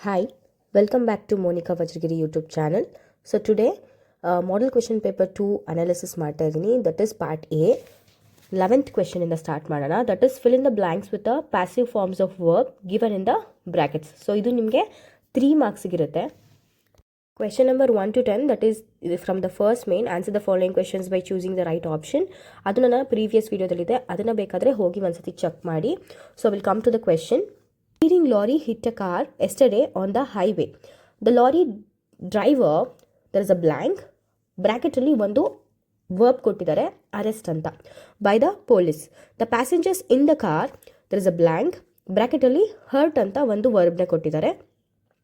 Hi, welcome back to Monica Vajragiri YouTube channel. So today, model question paper 2 analysis ಮಾಡ್ತಾ ಇದ್ದೀನಿ. That is part A. 11th question in the start ಮಾಡೋಣ. That is fill in the blanks with the passive forms of verb given in the brackets. So ಇದು ನಿಮಗೆ 3 marks ಇರುತ್ತೆ. Question number 1 to 10, that is from the first main, answer the following questions by choosing the right option. ಅದು ನನ್ನ previous ವಿಡಿಯೋದಲ್ಲಿದೆ, ಅದನ್ನು ಬೇಕಾದರೆ ಹೋಗಿ ಒಂದ್ಸತಿ check ಮಾಡಿ. So we'll come to the question. Speeding lorry hit a car yesterday on the highway. The lorry driver, there is a blank, bracket ಅಲ್ಲಿ ಒಂದು verb ಕೊಟ್ಟಿದ್ದಾರೆ, arrest ಅಂತ, by the police. The passengers in the car, there is a blank, bracket ಅಲ್ಲಿ hurt ಅಂತ ಒಂದು verb ನ ಕೊಟ್ಟಿದ್ದಾರೆ.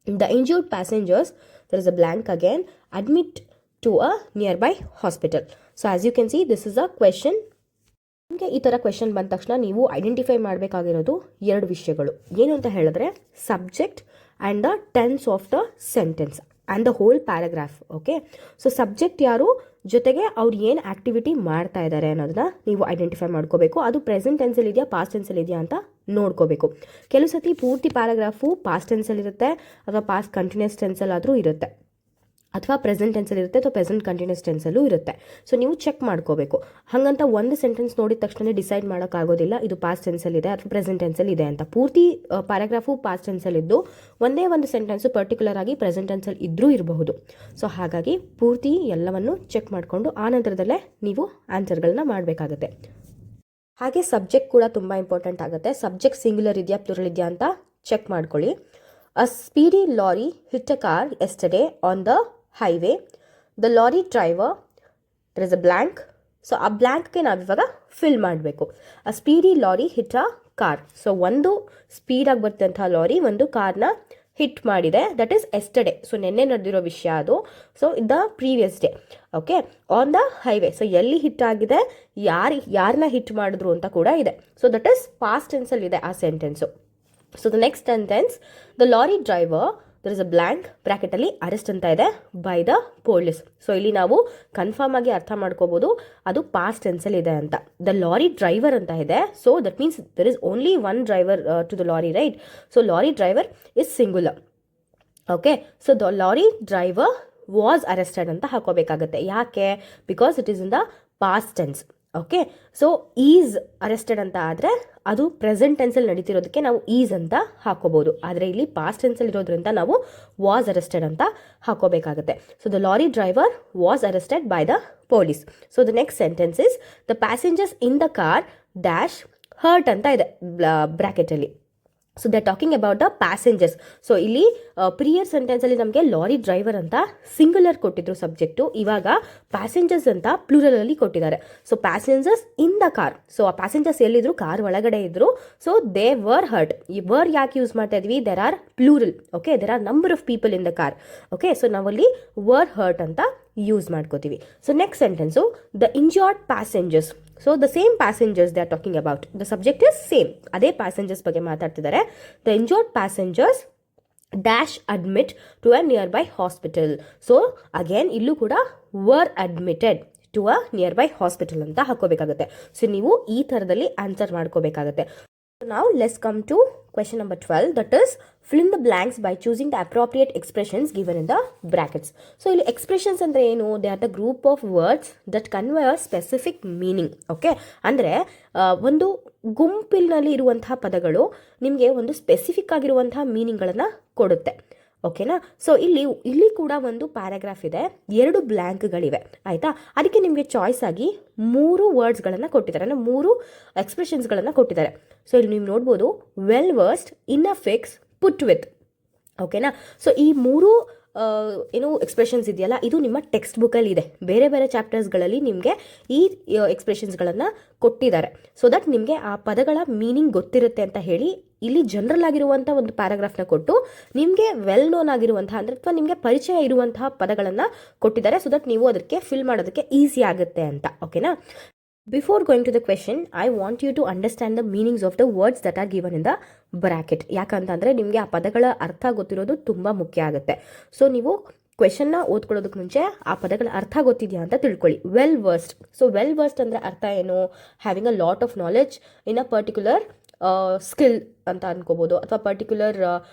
The injured passengers, there is a blank again, admit to a nearby hospital. So as you can see, this is a question. ನಿಮಗೆ ಈ ಥರ question ಬಂದ ತಕ್ಷಣ ನೀವು ಐಡೆಂಟಿಫೈ ಮಾಡಬೇಕಾಗಿರೋದು ಎರಡು ವಿಷಯಗಳು. ಏನು ಅಂತ ಹೇಳಿದ್ರೆ subject and the tense of the sentence and the whole paragraph. Okay, so subject ಯಾರು, ಜೊತೆಗೆ ಅವ್ರು ಏನು ಆ್ಯಕ್ಟಿವಿಟಿ ಮಾಡ್ತಾ ಇದ್ದಾರೆ ಅನ್ನೋದನ್ನ ನೀವು ಐಡೆಂಟಿಫೈ ಮಾಡ್ಕೋಬೇಕು. ಅದು ಪ್ರೆಸೆಂಟ್ ಟೆನ್ಸಲ್ಲಿ ಇದೆಯಾ ಪಾಸ್ಟ್ ಟೆನ್ಸಲ್ಲಿ ಇದೆಯಾ ಅಂತ ನೋಡ್ಕೋಬೇಕು. ಕೆಲವು ಸತಿ ಪೂರ್ತಿ ಪ್ಯಾರಾಗ್ರಾಫು ಪಾಸ್ಟ್ ಟೆನ್ಸಲ್ಲಿರುತ್ತೆ ಅಥವಾ ಪಾಸ್ಟ್ ಕಂಟಿನ್ಯೂಸ್ ಟೆನ್ಸಲ್ಲಾದರೂ ಇರುತ್ತೆ, ಅಥವಾ ಪ್ರೆಸೆಂಟ್ ಟೆನ್ಸಲ್ಲಿ ಇರುತ್ತೆ ಅಥವಾ ಪ್ರೆಸೆಂಟ್ ಕಂಟಿನ್ಯೂಸ್ ಟೆನ್ಸಲ್ಲೂ ಇರುತ್ತೆ. ಸೊ ನೀವು ಚೆಕ್ ಮಾಡ್ಕೋಬೇಕು. ಹಾಗಂತ ಒಂದು ಸೆಂಟೆನ್ಸ್ ನೋಡಿದ ತಕ್ಷಣ ಡಿಸೈಡ್ ಮಾಡೋಕ್ಕಾಗೋದಿಲ್ಲ ಇದು ಪಾಸ್ಟ್ ಟೆನ್ಸಲ್ಲಿದೆ ಅಥವಾ ಪ್ರೆಸೆಂಟ್ ಟೆನ್ಸಲ್ಲಿ ಇದೆ ಅಂತ. ಪೂರ್ತಿ ಪ್ಯಾರಾಗ್ರಾಫು ಪಾಸ್ಟ್ ಟೆನ್ಸಲ್ಲಿದ್ದು ಒಂದೇ ಒಂದು ಸೆಂಟೆನ್ಸು ಪರ್ಟಿಕ್ಯುಲರ್ ಆಗಿ ಪ್ರೆಸೆಂಟ್ ಟೆನ್ಸಲ್ಲಿ ಇದ್ರೂ ಇರಬಹುದು. ಸೊ ಹಾಗಾಗಿ ಪೂರ್ತಿ ಎಲ್ಲವನ್ನು ಚೆಕ್ ಮಾಡಿಕೊಂಡು ಆ ನಂತರದಲ್ಲೇ ನೀವು ಆನ್ಸರ್ಗಳನ್ನ ಮಾಡಬೇಕಾಗುತ್ತೆ. ಹಾಗೆ ಸಬ್ಜೆಕ್ಟ್ ಕೂಡ ತುಂಬ ಇಂಪಾರ್ಟೆಂಟ್ ಆಗುತ್ತೆ. ಸಬ್ಜೆಕ್ಟ್ ಸಿಂಗ್ಯುಲರ್ ಇದೆಯಾ ಪ್ಲೂರಲ್ ಇದೆಯಾ ಅಂತ ಚೆಕ್ ಮಾಡ್ಕೊಳ್ಳಿ. A speedy lorry hit a car yesterday on the highway. The lorry driver, there is a blank. So ಆ ಬ್ಲ್ಯಾಂಕ್ಗೆ ನಾವಿವಾಗ ಫಿಲ್ ಮಾಡಬೇಕು. A speedy lorry hit a car. So ಒಂದು ಸ್ಪೀಡಾಗಿ ಬರ್ತಂಥ ಲಾರಿ ಒಂದು ಕಾರ್ನ ಹಿಟ್ ಮಾಡಿದೆ. That is yesterday. ಸೊ ನಿನ್ನೆ ನಡೆದಿರೋ ವಿಷಯ ಅದು. So the previous day. Okay, on the highway. So ಎಲ್ಲಿ ಹಿಟ್ ಆಗಿದೆ, ಯಾರನ್ನ ಹಿಟ್ ಮಾಡಿದ್ರು ಅಂತ ಕೂಡ ಇದೆ. ಸೊ ದಟ್ ಈಸ್ ಪಾಸ್ಟ್ ಟೆನ್ಸಲ್ಲಿ ಇದೆ ಆ sentence. So the next sentence, the lorry driver, there is a blank, ಬ್ರ್ಯಾಕೆಟಲ್ಲಿ ಅರೆಸ್ಟ್ ಅಂತ ಇದೆ, ಬೈ ದ ಪೊಲೀಸ್. ಸೊ ಇಲ್ಲಿ ನಾವು ಕನ್ಫರ್ಮ್ ಆಗಿ ಅರ್ಥ ಮಾಡ್ಕೋಬೋದು ಅದು ಪಾಸ್ಟ್ ಟೆನ್ಸಲ್ಲಿ ಇದೆ ಅಂತ. ದ ಲಾರಿ ಡ್ರೈವರ್ ಅಂತ ಇದೆ. So that means there is only one driver to the lorry, right? So lorry driver is singular. Okay, so the lorry driver was arrested ಅಂತ ಹಾಕೋಬೇಕಾಗತ್ತೆ. ಯಾಕೆ? Because it is in the past tense. Okay, so is arrested ಅಂತ ಆದರೆ ಅದು present ಟೆನ್ಸಲ್ಲಿ ನಡೀತಿರೋದಕ್ಕೆ ನಾವು is ಅಂತ ಹಾಕೋಬಹುದು. ಆದರೆ ಇಲ್ಲಿ ಪಾಸ್ಟ್ ಟೆನ್ಸಲ್ಲಿ ಇರೋದ್ರಿಂದ ನಾವು ವಾಸ್ ಅರೆಸ್ಟೆಡ್ ಅಂತ ಹಾಕೋಬೇಕಾಗುತ್ತೆ. So the lorry driver was arrested by the police. So the next sentence is the passengers in the car dash hurt ಅಂತ ಇದೆ ಬ್ರ್ಯಾಕೆಟಲ್ಲಿ. So they talking about the passengers. So ಇಲ್ಲಿ prior ಸೆಂಟೆನ್ಸಲ್ಲಿ ನಮಗೆ lorry driver ಅಂತ singular ಕೊಟ್ಟಿದ್ರು subject, ಇವಾಗ passengers ಅಂತ ಪ್ಲೂರಲಲ್ಲಿ ಕೊಟ್ಟಿದ್ದಾರೆ. So passengers in the car. So ಆ ಪ್ಯಾಸೆಂಜರ್ಸ್ ಎಲ್ಲಿದ್ರು, ಕಾರ್ ಒಳಗಡೆ ಇದ್ರು. So they were hurt. ಈ ವರ್ ಯಾಕೆ ಯೂಸ್ ಮಾಡ್ತಾ ಇದ್ವಿ? There are plural. Okay, there are number of people in the car. Okay, so ನಾವಲ್ಲಿ ವರ್ ಹರ್ಟ್ ಅಂತ ಯೂಸ್ ಮಾಡ್ಕೋತೀವಿ. So next sentence, the injured passengers. So the same passengers they are talking about. The subject is same, ಅದೇ passengers ಬಗ್ಗೆ ಮಾತಾಡ್ತಿದ್ದಾರೆ. The injured passengers dash admit to a nearby hospital. So again ಇಲ್ಲೂ ಕೂಡ were admitted to a nearby hospital ಅಂತ ಹಾಕೋಬೇಕಾಗುತ್ತೆ. So ನೀವು ಈ ಥರದಲ್ಲಿ ಆನ್ಸರ್ ಮಾಡ್ಕೋಬೇಕಾಗತ್ತೆ. Now let's come to question number 12, that is fill in the blanks by choosing the appropriate expressions given in the brackets. So ಇಲ್ಲಿ expressions ಅಂದ್ರೆ ಏನು? They are the group of words that convey a specific meaning. Okay, ಅಂದರೆ ಒಂದು ಗುಂಪಿನಲ್ಲಿ ಇರುವಂತಹ ಪದಗಳು ನಿಮಗೆ ಒಂದು ಸ್ಪೆಸಿಫಿಕ್ ಆಗಿರುವಂತಹ ಮೀನಿಂಗ್ಗಳನ್ನು ಕೊಡುತ್ತೆ. ಓಕೆನಾ? ಸೊ ಇಲ್ಲಿ ಕೂಡ ಒಂದು ಪ್ಯಾರಾಗ್ರಾಫ್ ಇದೆ, 2 ಬ್ಲ್ಯಾಂಕ್ಗಳಿವೆ, ಆಯಿತಾ? ಅದಕ್ಕೆ ನಿಮಗೆ ಚಾಯ್ಸ್ ಆಗಿ 3 ವರ್ಡ್ಸ್ಗಳನ್ನು ಕೊಟ್ಟಿದ್ದಾರೆ, ಅಂದರೆ 3 ಎಕ್ಸ್ಪ್ರೆಷನ್ಸ್ಗಳನ್ನು ಕೊಟ್ಟಿದ್ದಾರೆ. ಸೊ ಇಲ್ಲಿ ನೀವು ನೋಡ್ಬೋದು, well versed, in a fix, put with. ಓಕೆನಾ? ಸೊ ಈ 3 ಏನು ಎಕ್ಸ್ಪ್ರೆಷನ್ಸ್ ಇದೆಯಲ್ಲ, ಇದು ನಿಮ್ಮ ಟೆಕ್ಸ್ಟ್ ಬುಕ್ಕಲ್ಲಿ ಇದೆ. ಬೇರೆ ಬೇರೆ ಚಾಪ್ಟರ್ಸ್ಗಳಲ್ಲಿ ನಿಮಗೆ ಈ ಎಕ್ಸ್ಪ್ರೆಷನ್ಸ್ಗಳನ್ನು ಕೊಟ್ಟಿದ್ದಾರೆ. ಸೊ ದಟ್ ನಿಮಗೆ ಆ ಪದಗಳ ಮೀನಿಂಗ್ ಗೊತ್ತಿರುತ್ತೆ ಅಂತ ಹೇಳಿ ಇಲ್ಲಿ ಜನರಲ್ ಆಗಿರುವಂಥ ಒಂದು ಪ್ಯಾರಾಗ್ರಾಫ್ನ ಕೊಟ್ಟು ನಿಮಗೆ ವೆಲ್ ನೋನ್ ಆಗಿರುವಂತಹ ಅಂದರೆ ಅಥವಾ ನಿಮಗೆ ಪರಿಚಯ ಇರುವಂತಹ ಪದಗಳನ್ನು ಕೊಟ್ಟಿದ್ದಾರೆ. ಸೊ ದಟ್ ನೀವು ಅದಕ್ಕೆ ಫಿಲ್ ಮಾಡೋದಕ್ಕೆ ಈಸಿ ಆಗುತ್ತೆ ಅಂತ. ಓಕೆನಾ? Before going to the question, I want you to understand the meanings of the words that are given in the bracket. ಯಾಕಂತಂದರೆ ನಿಮಗೆ ಆ ಪದಗಳ ಅರ್ಥ ಗೊತ್ತಿರೋದು ತುಂಬ ಮುಖ್ಯ ಆಗುತ್ತೆ. ಸೊ ನೀವು ಕ್ವೆಶನ್ನ ಓದ್ಕೊಳ್ಳೋದಕ್ಕೆ ಮುಂಚೆ ಆ ಪದಗಳ ಅರ್ಥ ಗೊತ್ತಿದೆಯಾ ಅಂತ ತಿಳ್ಕೊಳ್ಳಿ. Well versed. So well versed ಅಂದರೆ ಅರ್ಥ ಏನು? Having a lot of knowledge in a particular skill ಅಂತ ಅನ್ಕೋಬೋದು, ಅಥವಾ ಪರ್ಟಿಕ್ಯುಲರ್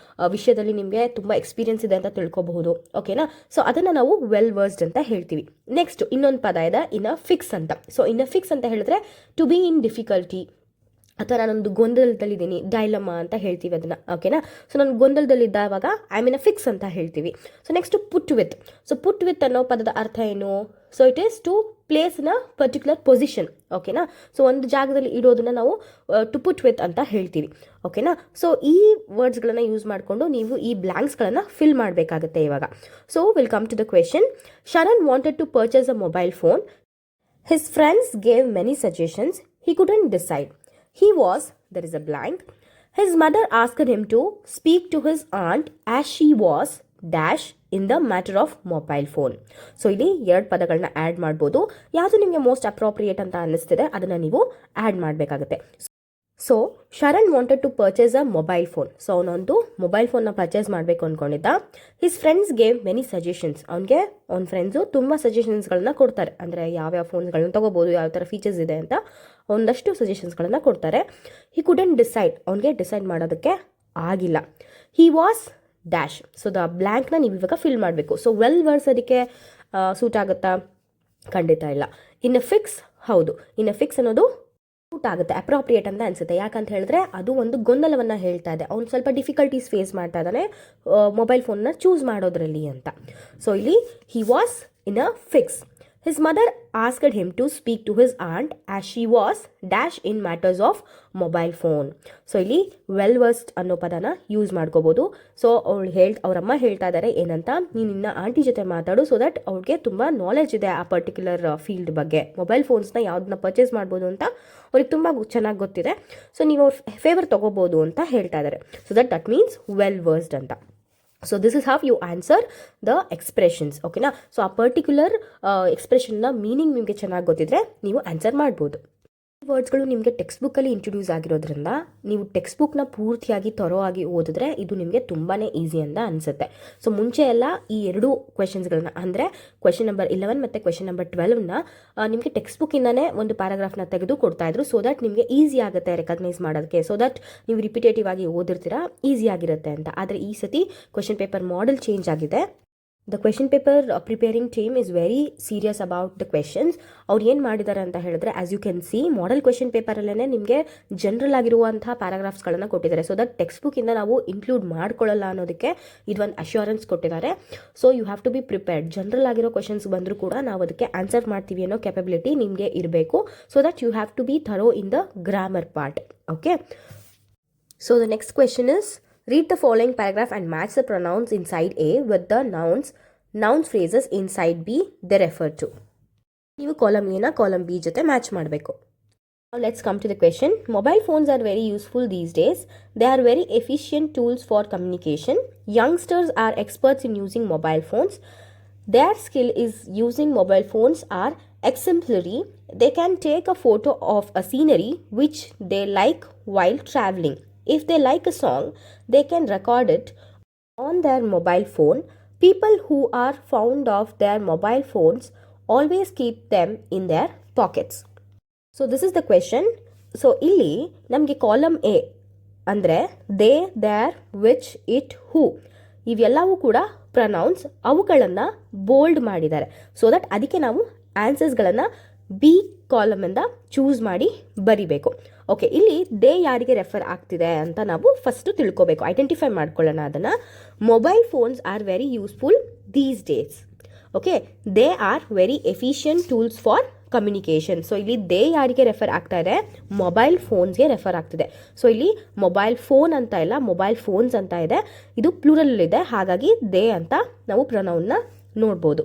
ವಿಷಯದಲ್ಲಿ ನಿಮಗೆ ತುಂಬ ಎಕ್ಸ್ಪೀರಿಯನ್ಸ್ ಇದೆ ಅಂತ ತಿಳ್ಕೊಬಹುದು. ಓಕೆನಾ? ಸೊ ಅದನ್ನು ನಾವು ವೆಲ್ ವರ್ಸ್ಡ್ ಅಂತ ಹೇಳ್ತೀವಿ. ನೆಕ್ಸ್ಟ್ ಇನ್ನೊಂದು ಪದ ಇದೆ ಇನ್ ಅ ಫಿಕ್ಸ್ ಅಂತ. ಸೊ ಇನ್ ಅ ಫಿಕ್ಸ್ ಅಂತ ಹೇಳಿದ್ರೆ ಟು ಬಿ ಇನ್ ಡಿಫಿಕಲ್ಟಿ, ಅಥವಾ ನಾನೊಂದು ಗೊಂದಲದಲ್ಲಿದ್ದೀನಿ, ಡೈಲಮ ಅಂತ ಹೇಳ್ತೀವಿ ಅದನ್ನು. ಓಕೆನಾ? ಸೊ ನಾನು ಗೊಂದಲದಲ್ಲಿದ್ದಾವಾಗ ಐ ಮೀನ್ ಅ ಫಿಕ್ಸ್ ಅಂತ ಹೇಳ್ತೀವಿ. So next put with. So put with ಅನ್ನೋ ಪದದ ಅರ್ಥ ಏನು? So it is to place in a particular position. ಓಕೆನಾ? ಸೊ ಒಂದು ಜಾಗದಲ್ಲಿ ಇಡೋದನ್ನ ನಾವು ಟು ಪುಟ್ ವಿತ್ ಅಂತ ಹೇಳ್ತೀವಿ. ಓಕೆನಾ? ಸೊ ಈ ವರ್ಡ್ಸ್ಗಳನ್ನು ಯೂಸ್ ಮಾಡಿಕೊಂಡು ನೀವು ಈ ಬ್ಲ್ಯಾಂಕ್ಸ್ಗಳನ್ನು ಫಿಲ್ ಮಾಡಬೇಕಾಗುತ್ತೆ ಇವಾಗ. So will come to the question. Sharan wanted to purchase a mobile phone. His friends gave many suggestions. He couldn't decide. He was, there is a blank. His mother asked him to speak to his aunt as she was dash in the matter of mobile phone. So ಇಲ್ಲಿ ಎರಡು ಪದಗಳನ್ನ add ಮಾಡ್ಬೋದು. ಯಾವುದು ನಿಮಗೆ most appropriate ಅಂತ ಅನ್ನಿಸ್ತಿದೆ ಅದನ್ನು ನೀವು ಆ್ಯಡ್ ಮಾಡಬೇಕಾಗುತ್ತೆ. So Sharan wanted to purchase a mobile phone. So ಅವನೊಂದು ಮೊಬೈಲ್ ಫೋನ್ನ ಪರ್ಚೇಸ್ ಮಾಡಬೇಕು ಅಂದ್ಕೊಂಡಿದ್ದ. His friends gave many suggestions. ಅವ್ನ ಫ್ರೆಂಡ್ಸು ತುಂಬ ಸಜೆಷನ್ಸ್ಗಳನ್ನ ಕೊಡ್ತಾರೆ, ಅಂದರೆ ಯಾವ್ಯಾವ ಫೋನ್ಸ್ಗಳನ್ನ ತೊಗೋಬೋದು, ಯಾವ ಥರ ಫೀಚರ್ಸ್ ಇದೆ ಅಂತ ಒಂದಷ್ಟು ಸಜೆಷನ್ಸ್ಗಳನ್ನ ಕೊಡ್ತಾರೆ. He couldn't decide. ಅವನಿಗೆ ಡಿಸೈಡ್ ಮಾಡೋದಕ್ಕೆ ಆಗಿಲ್ಲ. He was dash. So the ಬ್ಲ್ಯಾಂಕ್ನ ನೀವು ಇವಾಗ ಫಿಲ್ ಮಾಡಬೇಕು. ಸೊ ವೆಲ್ ವರ್ಸ್ ಅದಕ್ಕೆ ಸೂಟ್ ಆಗುತ್ತಾ? ಖಂಡಿತ ಇಲ್ಲ. ಇನ್ ಅ ಫಿಕ್ಸ್, ಹೌದು, ಇನ್ ಅ ಫಿಕ್ಸ್ ಅನ್ನೋದು ಸೂಟ್ ಆಗುತ್ತೆ, ಅಪ್ರೋಪ್ರಿಯೇಟ್ ಅಂತ ಅನಿಸುತ್ತೆ. ಯಾಕಂತ ಹೇಳಿದ್ರೆ ಅದು ಒಂದು ಗೊಂದಲವನ್ನು ಹೇಳ್ತಾ ಇದೆ, ಅವ್ನು ಸ್ವಲ್ಪ ಡಿಫಿಕಲ್ಟೀಸ್ ಫೇಸ್ ಮಾಡ್ತಾ ಇದ್ದಾನೆ ಮೊಬೈಲ್ ಫೋನ್ನ ಚೂಸ್ ಮಾಡೋದ್ರಲ್ಲಿ ಅಂತ. ಸೊ ಇಲ್ಲಿ he was in a fix. His mother asked him to speak to his aunt as she was dash in matters of mobile phone. So ಇಲ್ಲಿ ವೆಲ್ ವರ್ಸ್ಡ್ ಅನ್ನೋ ಪದನ use ಮಾಡ್ಕೋಬೋದು. ಸೊ ಅವರಮ್ಮ ಹೇಳ್ತಾ ಇದ್ದಾರೆ ಏನಂತ, ನೀನು ನಿನ್ನ ಆಂಟಿ ಜೊತೆ ಮಾತಾಡು, ಸೊ ದಟ್ ಅವ್ರಿಗೆ ತುಂಬ ನಾಲೆಜ್ ಇದೆ ಆ ಪರ್ಟಿಕ್ಯುಲರ್ ಫೀಲ್ಡ್ ಬಗ್ಗೆ, ಮೊಬೈಲ್ ಫೋನ್ಸ್ನ ಯಾವ್ದನ್ನ ಪರ್ಚೇಸ್ ಮಾಡ್ಬೋದು ಅಂತ ಅವ್ರಿಗೆ ತುಂಬ ಚೆನ್ನಾಗಿ ಗೊತ್ತಿದೆ. ಸೊ ನೀವು ಅವ್ರ ಫೇವರ್ ತೊಗೋಬೋದು ಅಂತ ಹೇಳ್ತಾ ಇದ್ದಾರೆ. So that means well versed ಅಂತ. So this is how you answer the expressions. ಓಕೆನಾ? ಸೊ ಆ ಪರ್ಟಿಕ್ಯುಲರ್ ಎಕ್ಸ್ಪ್ರೆಷನ್ನ ಮೀನಿಂಗ್ ನಿಮಗೆ ಚೆನ್ನಾಗಿ ಗೊತ್ತಿದ್ರೆ ನೀವು ಆನ್ಸರ್ ಮಾಡ್ಬೋದು. ವರ್ಡ್ಸ್ಗಳು ನಿಮಗೆ ಟೆಕ್ಸ್ಟ್ ಬುಕ್ಕಲ್ಲಿ ಇಂಟ್ರೊಡ್ಯೂಸ್ ಆಗಿರೋದ್ರಿಂದ ನೀವು ಟೆಕ್ಸ್ಟ್ ಬುಕ್ನ ಪೂರ್ತಿಯಾಗಿ ತರೋ ಆಗಿ ಓದಿದ್ರೆ ಇದು ನಿಮಗೆ ತುಂಬಾ ಈಸಿ ಅಂತ ಅನಿಸುತ್ತೆ. ಸೊ ಮುಂಚೆ ಎಲ್ಲ ಈ ಎರಡು ಕ್ವೆಶನ್ಸ್ಗಳನ್ನ, ಅಂದರೆ ಕ್ವೆಶನ್ ನಂಬರ್ 11 ಮತ್ತು ಕ್ವೆಶನ್ ನಂಬರ್ 12ನ ನಿಮಗೆ ಟೆಕ್ಸ್ಟ್ ಬುಕ್ಕಿಂದನೇ ಒಂದು ಪ್ಯಾರಾಗ್ರಾಫ್ನ ತೆಗೆದು ಕೊಡ್ತಾ ಇದ್ರು, ಸೊ ದಟ್ ನಿಮಗೆ ಈಸಿ ಆಗುತ್ತೆ ರೆಕಗ್ನೈಸ್ ಮಾಡೋದಕ್ಕೆ, ಸೊ ದಟ್ ನೀವು ರಿಪಿಟೇಟಿವ್ ಆಗಿ ಓದಿರ್ತೀರಾ, ಈಸಿ ಆಗಿರುತ್ತೆ ಅಂತ. ಆದರೆ ಈ ಸತಿ ಕ್ವೆಶನ್ ಪೇಪರ್ ಮಾಡೆಲ್ ಚೇಂಜ್ ಆಗಿದೆ. The question paper preparing team is very serious about the questions. ಅವ್ರು ಏನು ಮಾಡಿದ್ದಾರೆ ಅಂತ ಹೇಳಿದ್ರೆ, as you can see, model question ಪೇಪರಲ್ಲೇ ನಿಮಗೆ ಜನರಲ್ ಆಗಿರುವಂಥ ಪ್ಯಾರಾಗ್ರಾಫ್ಸ್ಗಳನ್ನು ಕೊಟ್ಟಿದ್ದಾರೆ. ಸೊ ದಟ್ ಟೆಕ್ಸ್ಟ್ ಬುಕ್ಕಿಂದ ನಾವು ಇನ್ಕ್ಲೂಡ್ ಮಾಡ್ಕೊಳ್ಳಲ್ಲ ಅನ್ನೋದಕ್ಕೆ ಇದೊಂದು ಅಶ್ಯೂರೆನ್ಸ್ ಕೊಟ್ಟಿದ್ದಾರೆ. So you have to be prepared. General ಆಗಿರೋ ಕ್ವೆಶನ್ಸ್ ಬಂದರೂ ಕೂಡ ನಾವು ಅದಕ್ಕೆ ಆನ್ಸರ್ ಮಾಡ್ತೀವಿ ಅನ್ನೋ ಕೆಪಬಿಲಿಟಿ ನಿಮಗೆ ಇರಬೇಕು. So that you have to be thorough in the grammar part. Okay? So the next question is, read the following paragraph and match the pronouns inside A with the noun phrases inside B they refer to. ನೀವು column ಎನ column B ಜೊತೆ match ಮಾಡಬೇಕು. Let's come to the question. Mobile phones are very useful these days. They are very efficient tools for communication. Youngsters are experts in using mobile phones. Their skill is using mobile phones are exemplary. They can take a photo of a scenery which they like while traveling. If they like a song, they can record it on their mobile phone. People who are fond of their mobile phones always keep them in their pockets. So this is the question. So ಇಲ್ಲಿ ನಮಗೆ column A ಅಂದರೆ they, there, which, it, ಹೂ ಇವೆಲ್ಲವೂ ಕೂಡ pronouns. ಅವುಗಳನ್ನು bold ಮಾಡಿದ್ದಾರೆ. So that ಅದಕ್ಕೆ ನಾವು ಆನ್ಸರ್ಸ್ಗಳನ್ನು B ಕಾಲಮಿಂದ choose ಮಾಡಿ ಬರಿಬೇಕು. ಓಕೆ, ಇಲ್ಲಿ ದೇ ಯಾರಿಗೆ ರೆಫರ್ ಆಗ್ತಿದೆ ಅಂತ ನಾವು ಫಸ್ಟು ತಿಳ್ಕೊಬೇಕು, ಐಡೆಂಟಿಫೈ ಮಾಡ್ಕೊಳ್ಳೋಣ ಅದನ್ನು. Mobile phones are very useful these days. Okay, they are very efficient tools for communication. So ಇಲ್ಲಿ ದೇ ಯಾರಿಗೆ ರೆಫರ್ ಆಗ್ತಾ ಇದೆ? ಮೊಬೈಲ್ ಫೋನ್ಸ್ಗೆ ರೆಫರ್ ಆಗ್ತಿದೆ. ಸೊ ಇಲ್ಲಿ ಮೊಬೈಲ್ ಫೋನ್ ಅಂತ ಇಲ್ಲ, ಮೊಬೈಲ್ ಫೋನ್ಸ್ ಅಂತ ಇದೆ. ಇದು ಪ್ಲೂರಲ್ ಇದೆ, ಹಾಗಾಗಿ ದೇ ಅಂತ ನಾವು ಪ್ರೊನೌನ್ನ ನೋಡ್ಬೋದು.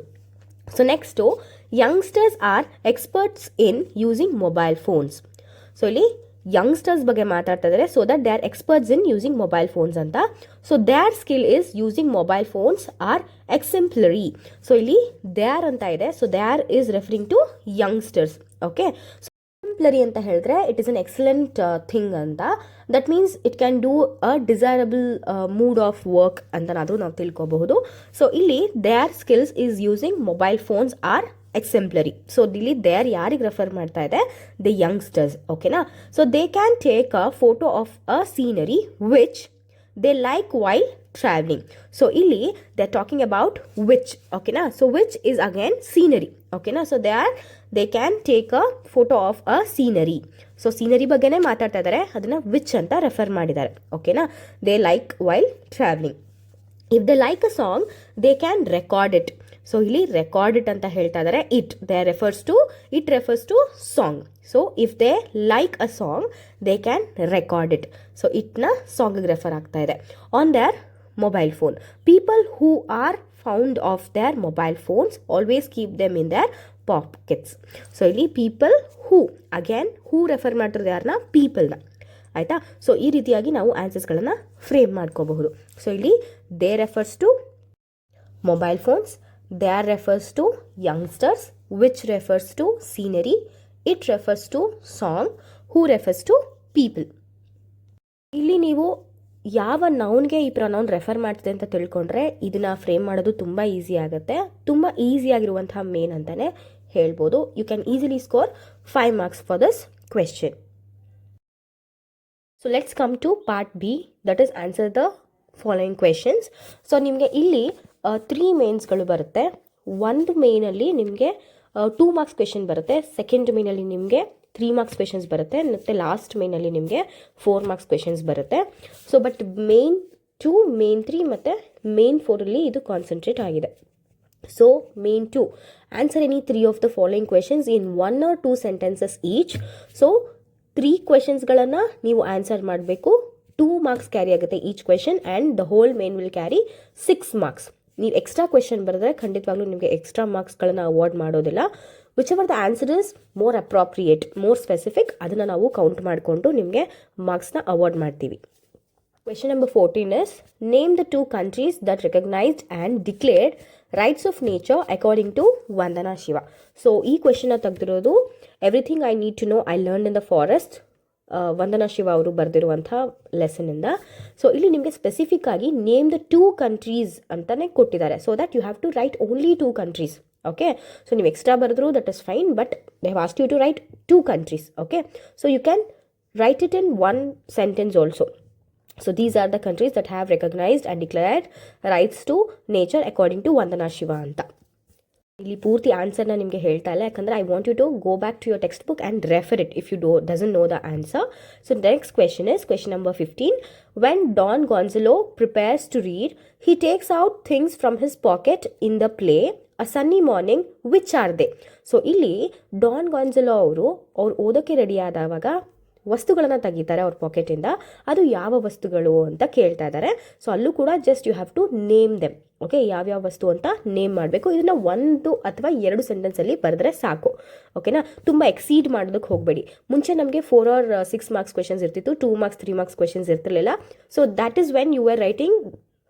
So next, youngsters are experts in using mobile phones. So ಇಲ್ಲಿ ಯಂಗ್ಸ್ಟರ್ಸ್ ಬಗ್ಗೆ ಮಾತಾಡ್ತಾ ಇದ್ದಾರೆ. So that they are experts in using mobile phones ಅಂತ. So their skill is using mobile phones are exemplary. So ಇಲ್ಲಿ ದೇರ್ ಅಂತ ಇದೆ. So their is referring to youngsters. Okay, exemplary ಅಂತ ಹೇಳಿದ್ರೆ it is an excellent thing ಅಂತ. That means it can do a desirable mood of work ಅಂತನಾದರೂ ನಾವು ತಿಳ್ಕೋಬಹುದು. So ಇಲ್ಲಿ their skills is using mobile phones are exemplary. So ಇಲ್ಲಿ their ಯಾರಿಗೆ refer ಮಾಡ್ತಾ ಇದೆ? The youngsters. ಓಕೆನಾ. So they can take a photo of a scenery which they like while travelling. So ಇಲ್ಲಿ they are talking about which. ಓಕೆನಾ. So which is again scenery. ಓಕೆನಾ. So they can take a photo of a scenery. So scenery ಬಗ್ಗೆನೇ ಮಾತಾಡ್ತಾ ಇದ್ದಾರೆ, ಅದನ್ನು which ಅಂತ refer ಮಾಡಿದ್ದಾರೆ. ಓಕೆನಾ. They like while travelling. If they like a song they can record it. So ಇಲ್ಲಿ record it ಅಂತ ಹೇಳ್ತಾ ಇದ್ದಾರೆ. It refers to song. So if they like a song they can record it. So ಇಟ್ನ ಸಾಂಗಿಗೆ refer ಆಗ್ತಾ ಇದೆ. On their mobile phone, people who are fond of their mobile phones always keep them in their pockets. So ಇಲ್ಲಿ people who, again who refer ಮಾಡ್ತಿರೋದು ಯಾರನ್ನ? ಪೀಪಲ್ನ. ಆಯಿತಾ. So ಈ ರೀತಿಯಾಗಿ ನಾವು ಆನ್ಸರ್ಸ್ಗಳನ್ನು ಫ್ರೇಮ್ ಮಾಡ್ಕೋಬಹುದು. ಸೊ ಇಲ್ಲಿ they refers to mobile phones, there refers to youngsters, which refers to scenery, it refers to song, who refers to people. ಇಲ್ಲಿ ನೀವು ಯಾವ ನೌನ್ಗೆ ಈ ಪ್ರನೌನ್ ರೆಫರ್ ಮಾಡ್ತಿದೆ ಅಂತ ತಿಳ್ಕೊಂಡ್ರೆ ಇದನ್ನ ಫ್ರೇಮ್ ಮಾಡೋದು ತುಂಬ ಈಸಿ ಆಗುತ್ತೆ. ತುಂಬ ಈಸಿಯಾಗಿರುವಂತಹ ಮೇನ್ ಅಂತಲೇ ಹೇಳ್ಬೋದು. You can easily score 5 marks for this question. So let's come to part B, that is answer the following questions. So ನಿಮಗೆ ಇಲ್ಲಿ 3 ಮೇನ್ಸ್ಗಳು ಬರುತ್ತೆ. ಒಂದು ಮೇನಲ್ಲಿ ನಿಮಗೆ 2 marks ಕ್ವೆಶನ್ ಬರುತ್ತೆ, ಸೆಕೆಂಡ್ ಮೇನಲ್ಲಿ ನಿಮಗೆ 3 marks ಕ್ವೆಶನ್ಸ್ ಬರುತ್ತೆ, ಮತ್ತು ಲಾಸ್ಟ್ ಮೇನಲ್ಲಿ ನಿಮಗೆ 4 marks ಕ್ವೆಶನ್ಸ್ ಬರುತ್ತೆ. ಸೊ ಬಟ್ ಮೇನ್ 2, ಮೇನ್ 3 ಮತ್ತು ಮೇನ್ 4ಅಲ್ಲಿ ಇದು ಕಾನ್ಸಂಟ್ರೇಟ್ ಆಗಿದೆ. So main 2, answer any 3 of the following questions in 1 or 2 sentences each. So 3 ಕ್ವೆಶನ್ಸ್ಗಳನ್ನು ನೀವು ಆನ್ಸರ್ ಮಾಡಬೇಕು. 2 marks ಕ್ಯಾರಿ ಆಗುತ್ತೆ each question and the whole main will carry 6 marks. ನೀವು extra question ಬರೆದ್ರೆ ಖಂಡಿತವಾಗ್ಲೂ ನಿಮಗೆ ಎಕ್ಸ್ಟ್ರಾ ಮಾರ್ಕ್ಸ್ಗಳನ್ನು ಅವಾರ್ಡ್ ಮಾಡೋದಿಲ್ಲ. Which ever the answer is more appropriate, more specific, ಅದನ್ನು ನಾವು ಕೌಂಟ್ ಮಾಡಿಕೊಂಡು ನಿಮಗೆ ಮಾರ್ಕ್ಸ್ನ ಅವಾರ್ಡ್ ಮಾಡ್ತೀವಿ. Question number 14 is, name the 2 countries that recognized and declared rights of nature according to Vandana Shiva. So ಈ question ತೆಗೆದಿರೋದು everything I need to know I learn in the forest, Vandana Shiva ಅವರು ಬರೆದಿರುವಂಥ ಲೆಸನಿಂದ. So ಇಲ್ಲಿ ನಿಮಗೆ specific ಆಗಿ name the 2 countries ಅಂತಲೇ ಕೊಟ್ಟಿದ್ದಾರೆ. So that you have to write only 2 countries. Okay. So ನೀವು ಎಕ್ಸ್ಟ್ರಾ ಬರೆದ್ರು that is fine, but they have asked you to write 2 countries. Okay. So you can write it in 1 sentence also. So these are the countries that have recognized and declared rights to nature according to Vandana Shiva ಅಂತ. ಇಲ್ಲಿ ಪೂರ್ತಿ ಆನ್ಸರ್ನ ನಿಮಗೆ ಹೇಳ್ತಾ ಇಲ್ಲ, ಯಾಕಂದರೆ I want you to go back to your text book and refer it if you doesn't know the answer. So next question is question number 15. When Don Gonzalo prepares to read, he takes out things from his pocket in the play A Sunny Morning. Which are they? So ಇಲ್ಲಿ Don ಗಾನ್ಜಲೋ ಅವರು ಓದೋಕ್ಕೆ ready ಆದವಾಗ ವಸ್ತುಗಳನ್ನು ತೆಗಿತಾರೆ ಅವ್ರ ಪಾಕೆಟಿಂದ. ಅದು ಯಾವ ವಸ್ತುಗಳು ಅಂತ ಕೇಳ್ತಾ ಇದ್ದಾರೆ. ಸೊ ಅಲ್ಲೂ ಕೂಡ just you have to name them. Okay. ಯಾವ್ಯಾವ ವಸ್ತು ಅಂತ ನೇಮ್ ಮಾಡಬೇಕು. ಇದನ್ನು 1 ಅಥವಾ 2 ಸೆಂಟೆನ್ಸಲ್ಲಿ ಬರೆದ್ರೆ ಸಾಕು. ಓಕೆನಾ. ತುಂಬ ಎಕ್ಸೀಡ್ ಮಾಡೋದಕ್ಕೆ ಹೋಗಬೇಡಿ. ಮುಂಚೆ ನಮಗೆ 4 or 6 marks ಕ್ವೆಶನ್ಸ್ ಇರ್ತಿತ್ತು, 2 marks 3 marks ಕ್ವೆಶನ್ಸ್ ಇರ್ತಿರಲಿಲ್ಲ. So that is when you are writing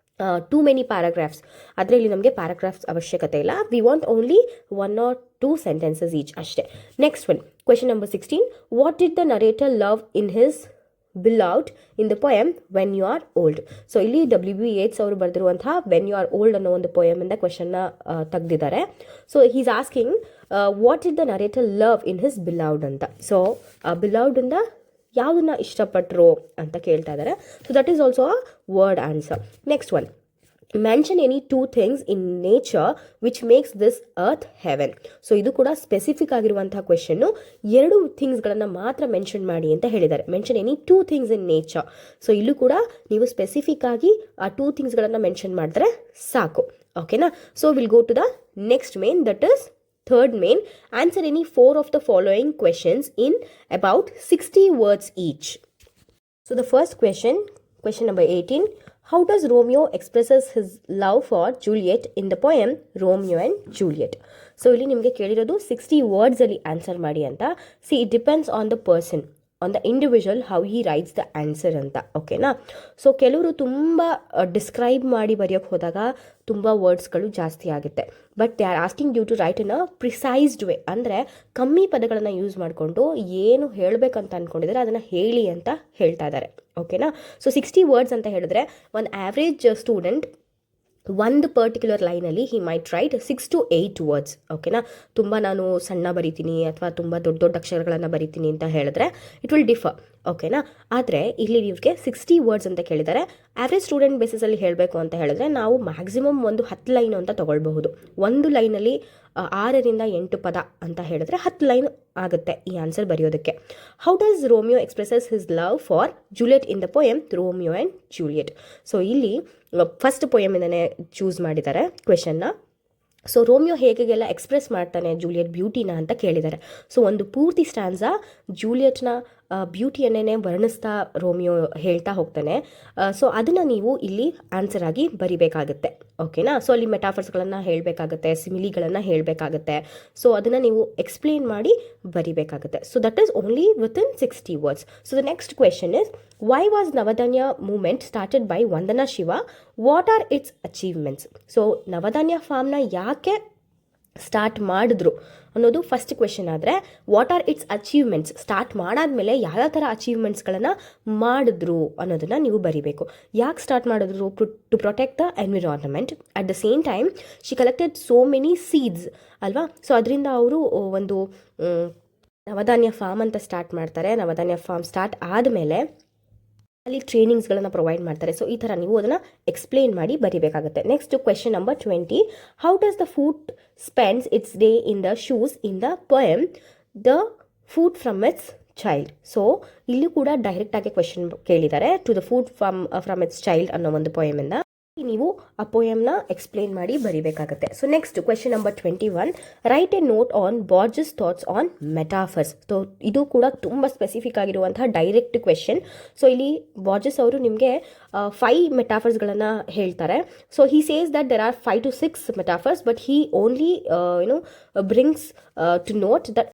too many paragraphs. ಆದರೆ ಇಲ್ಲಿ ನಮಗೆ ಪ್ಯಾರಾಗ್ರಾಫ್ಸ್ ಅವಶ್ಯಕತೆ ಇಲ್ಲ. We want only 1 or 2 sentences each ಅಷ್ಟೇ. Next one, question number 16. What did the narrator love in his beloved in the poem when you are old? ಸೊ ಇಲ್ಲಿ W.B. Yeats ಅವರು ಬರೆದಿರುವಂತಹ when you are old ಅನ್ನೋ ಒಂದು poem ಇಂದ ಕ್ವೆಶನ್ನ ತೆಗೆದಿದ್ದಾರೆ. So he's asking what did the narrator love in his beloved ಅಂತ. ಸೊ beloved ಇಂದ ಯಾವುದನ್ನ ಇಷ್ಟಪಟ್ಟರು ಅಂತ ಕೇಳ್ತಾ ಇದ್ದಾರೆ. So that is also a word answer. Next one, mention any 2 things in nature which makes this earth heaven. So ಇದು ಕೂಡ specific ಆಗಿರುವಂತಹ ಕ್ವೆಶನ್ನು. 2 ಥಿಂಗ್ಸ್ಗಳನ್ನು ಮಾತ್ರ ಮೆನ್ಷನ್ ಮಾಡಿ ಅಂತ ಹೇಳಿದ್ದಾರೆ. Mention any 2 things in nature. So ಇಲ್ಲೂ ಕೂಡ ನೀವು ಸ್ಪೆಸಿಫಿಕ್ ಆಗಿ ಆ 2 ಥಿಂಗ್ಸ್ಗಳನ್ನು ಮೆನ್ಷನ್ ಮಾಡಿದ್ರೆ ಸಾಕು. ಓಕೆನಾ. So will go to the next main, that is third main. Answer any 4 of the following questions in about 60 words each. So the first question, question number 18. How does Romeo expresses his love for Juliet in the poem Romeo and Juliet? So ಇಲ್ಲಿ ನಿಮಗೆ ಕೇಳಿರೋದು 60 words ಅಲ್ಲಿ answer ಮಾಡಿ ಅಂತ. See, it depends on the person, on the individual how he rights the answer ಅಂತ. ಓಕೆನಾ. So ಕೆಲವರು ತುಂಬ describe ಮಾಡಿ ಬರೆಯೋಕ್ಕೆ ಹೋದಾಗ ತುಂಬ ವರ್ಡ್ಸ್ಗಳು ಜಾಸ್ತಿ ಆಗುತ್ತೆ. But they are asking you to write in a precised way, ಅಂದರೆ ಕಮ್ಮಿ ಪದಗಳನ್ನು ಯೂಸ್ ಮಾಡಿಕೊಂಡು ಏನು ಹೇಳಬೇಕಂತ ಅಂದ್ಕೊಂಡಿದ್ದಾರೆ ಅದನ್ನು ಹೇಳಿ ಅಂತ ಹೇಳ್ತಾ ಇದ್ದಾರೆ. ಓಕೆನಾ. ಸೊ 60 words ಅಂತ ಹೇಳಿದ್ರೆ ಒಂದು ಆ್ಯಾವ್ರೇಜ್ ಸ್ಟೂಡೆಂಟ್ ಒಂದು ಪರ್ಟಿಕ್ಯುಲರ್ ಲೈನಲ್ಲಿ he might right 6 to 8 words. ಓಕೆನಾ, ತುಂಬ ನಾನು ಸಣ್ಣ ಬರಿತೀನಿ ಅಥವಾ ತುಂಬ ದೊಡ್ಡ ದೊಡ್ಡ ಅಕ್ಷರಗಳನ್ನು ಬರಿತೀನಿ ಅಂತ ಹೇಳಿದ್ರೆ ಇಟ್ ವಿಲ್ ಡಿಫರ್. ಓಕೆನಾ, ಆದರೆ ಇಲ್ಲಿ ಇವ್ರಿಗೆ 60 ವರ್ಡ್ಸ್ ಅಂತ ಕೇಳಿದ್ದಾರೆ. ಆವ್ರೇಜ್ ಸ್ಟೂಡೆಂಟ್ ಬೇಸಿಸಲ್ಲಿ ಹೇಳಬೇಕು ಅಂತ ಹೇಳಿದ್ರೆ ನಾವು ಮ್ಯಾಕ್ಸಿಮಮ್ ಒಂದು 10 ಲೈನ್ ಅಂತ ತೊಗೊಳ್ಬಹುದು. ಒಂದು ಲೈನಲ್ಲಿ 6 ರಿಂದ 8 ಪದ ಅಂತ ಹೇಳಿದ್ರೆ 10 ಲೈನ್ ಆಗುತ್ತೆ ಈ ಆನ್ಸರ್ ಬರೆಯೋದಕ್ಕೆ. How does Romeo expresses his love for Juliet in the poem Romeo and Juliet? So ಇಲ್ಲಿ ಫಸ್ಟ್ ಪೋಯಮಿಂದನೇ ಚೂಸ್ ಮಾಡಿದ್ದಾರೆ ಕ್ವೆಶನ್ನ. ಸೊ ರೋಮಿಯೋ ಹೇಗೆಲ್ಲ ಎಕ್ಸ್ಪ್ರೆಸ್ ಮಾಡ್ತಾನೆ ಜೂಲಿಯಟ್ ಬ್ಯೂಟಿನ ಅಂತ ಕೇಳಿದ್ದಾರೆ. ಸೊ ಒಂದು ಪೂರ್ತಿ ಸ್ಟ್ಯಾನ್ಸಾ ಜೂಲಿಯಟ್ನ ಬ್ಯೂಟಿಯನ್ನೇ ವರ್ಣಿಸ್ತಾ ರೋಮಿಯೋ ಹೇಳ್ತಾ ಹೋಗ್ತಾನೆ. ಸೊ ಅದನ್ನು ನೀವು ಇಲ್ಲಿ ಆನ್ಸರ್ ಆಗಿ ಬರಿಬೇಕಾಗುತ್ತೆ. ಓಕೆನಾ, ಸೊ ಅಲ್ಲಿ ಮೆಟಾಫರ್ಸ್ಗಳನ್ನು ಹೇಳಬೇಕಾಗುತ್ತೆ, ಸಿಮಿಲಿಗಳನ್ನು ಹೇಳಬೇಕಾಗುತ್ತೆ. ಸೊ ಅದನ್ನು ನೀವು ಎಕ್ಸ್ಪ್ಲೇನ್ ಮಾಡಿ ಬರಿಬೇಕಾಗುತ್ತೆ. So that is only within 60 words. So the next question is, why was Navdanya movement started by Vandana Shiva? What are its achievements? So Navdanya ಫಾರ್ಮ್ನ ಯಾಕೆ ಸ್ಟಾರ್ಟ್ ಮಾಡಿದ್ರು ಅನ್ನೋದು ಫಸ್ಟ್ ಕ್ವೆಶನ್. ಆದರೆ what are its achievements, start ಮಾಡಾದ್ಮೇಲೆ ಯಾವ ಥರ ಅಚೀವ್ಮೆಂಟ್ಸ್ಗಳನ್ನು ಮಾಡಿದ್ರು ಅನ್ನೋದನ್ನು ನೀವು ಬರಿಬೇಕು. ಯಾಕೆ ಸ್ಟಾರ್ಟ್ ಮಾಡಿದ್ರು? To protect the environment. At the same time she collected so many seeds ಅಲ್ವಾ. ಸೊ ಅದರಿಂದ ಅವರು ಒಂದು ನವಧಾನ್ಯ ಫಾರ್ಮ್ ಅಂತ ಸ್ಟಾರ್ಟ್ ಮಾಡ್ತಾರೆ. ನವಧಾನ್ಯ ಫಾರ್ಮ್ ಸ್ಟಾರ್ಟ್ ಆದಮೇಲೆ ಅಲ್ಲಿ ಟ್ರೈನಿಂಗ್ಸ್ಗಳನ್ನು ಪ್ರೊವೈಡ್ ಮಾಡ್ತಾರೆ. ಸೊ ಈ ಥರ ನೀವು ಅದನ್ನು ಎಕ್ಸ್ಪ್ಲೇನ್ ಮಾಡಿ ಬರಿಬೇಕಾಗುತ್ತೆ. Next question number 20, how does the foot spend its day in the shoes in the poem the foot from its child? So ಇಲ್ಲೂ ಕೂಡ ಡೈರೆಕ್ಟಾಗಿ ಕ್ವೆಶನ್ ಕೇಳಿದ್ದಾರೆ. To the foot from its child ಅನ್ನೋ ಒಂದು ಪೊಯಮಿಂದ ನೀವು ಆ ಪೊಯಮ್ನ ಎಕ್ಸ್ಪ್ಲೇನ್ ಮಾಡಿ ಬರಿಬೇಕಾಗುತ್ತೆ. So next question number 21, write a note on Borges thoughts on metaphors. So ಇದು ಕೂಡ ತುಂಬ ಸ್ಪೆಸಿಫಿಕ್ ಆಗಿರುವಂತಹ ಡೈರೆಕ್ಟ್ ಕ್ವೆಶನ್. ಸೊ ಇಲ್ಲಿ ಬಾರ್ಜಸ್ ಅವರು ನಿಮಗೆ 5 ಮೆಟಾಫರ್ಸ್ಗಳನ್ನು ಹೇಳ್ತಾರೆ. So he says that there are 5 to 6 metaphors, but he only brings to note that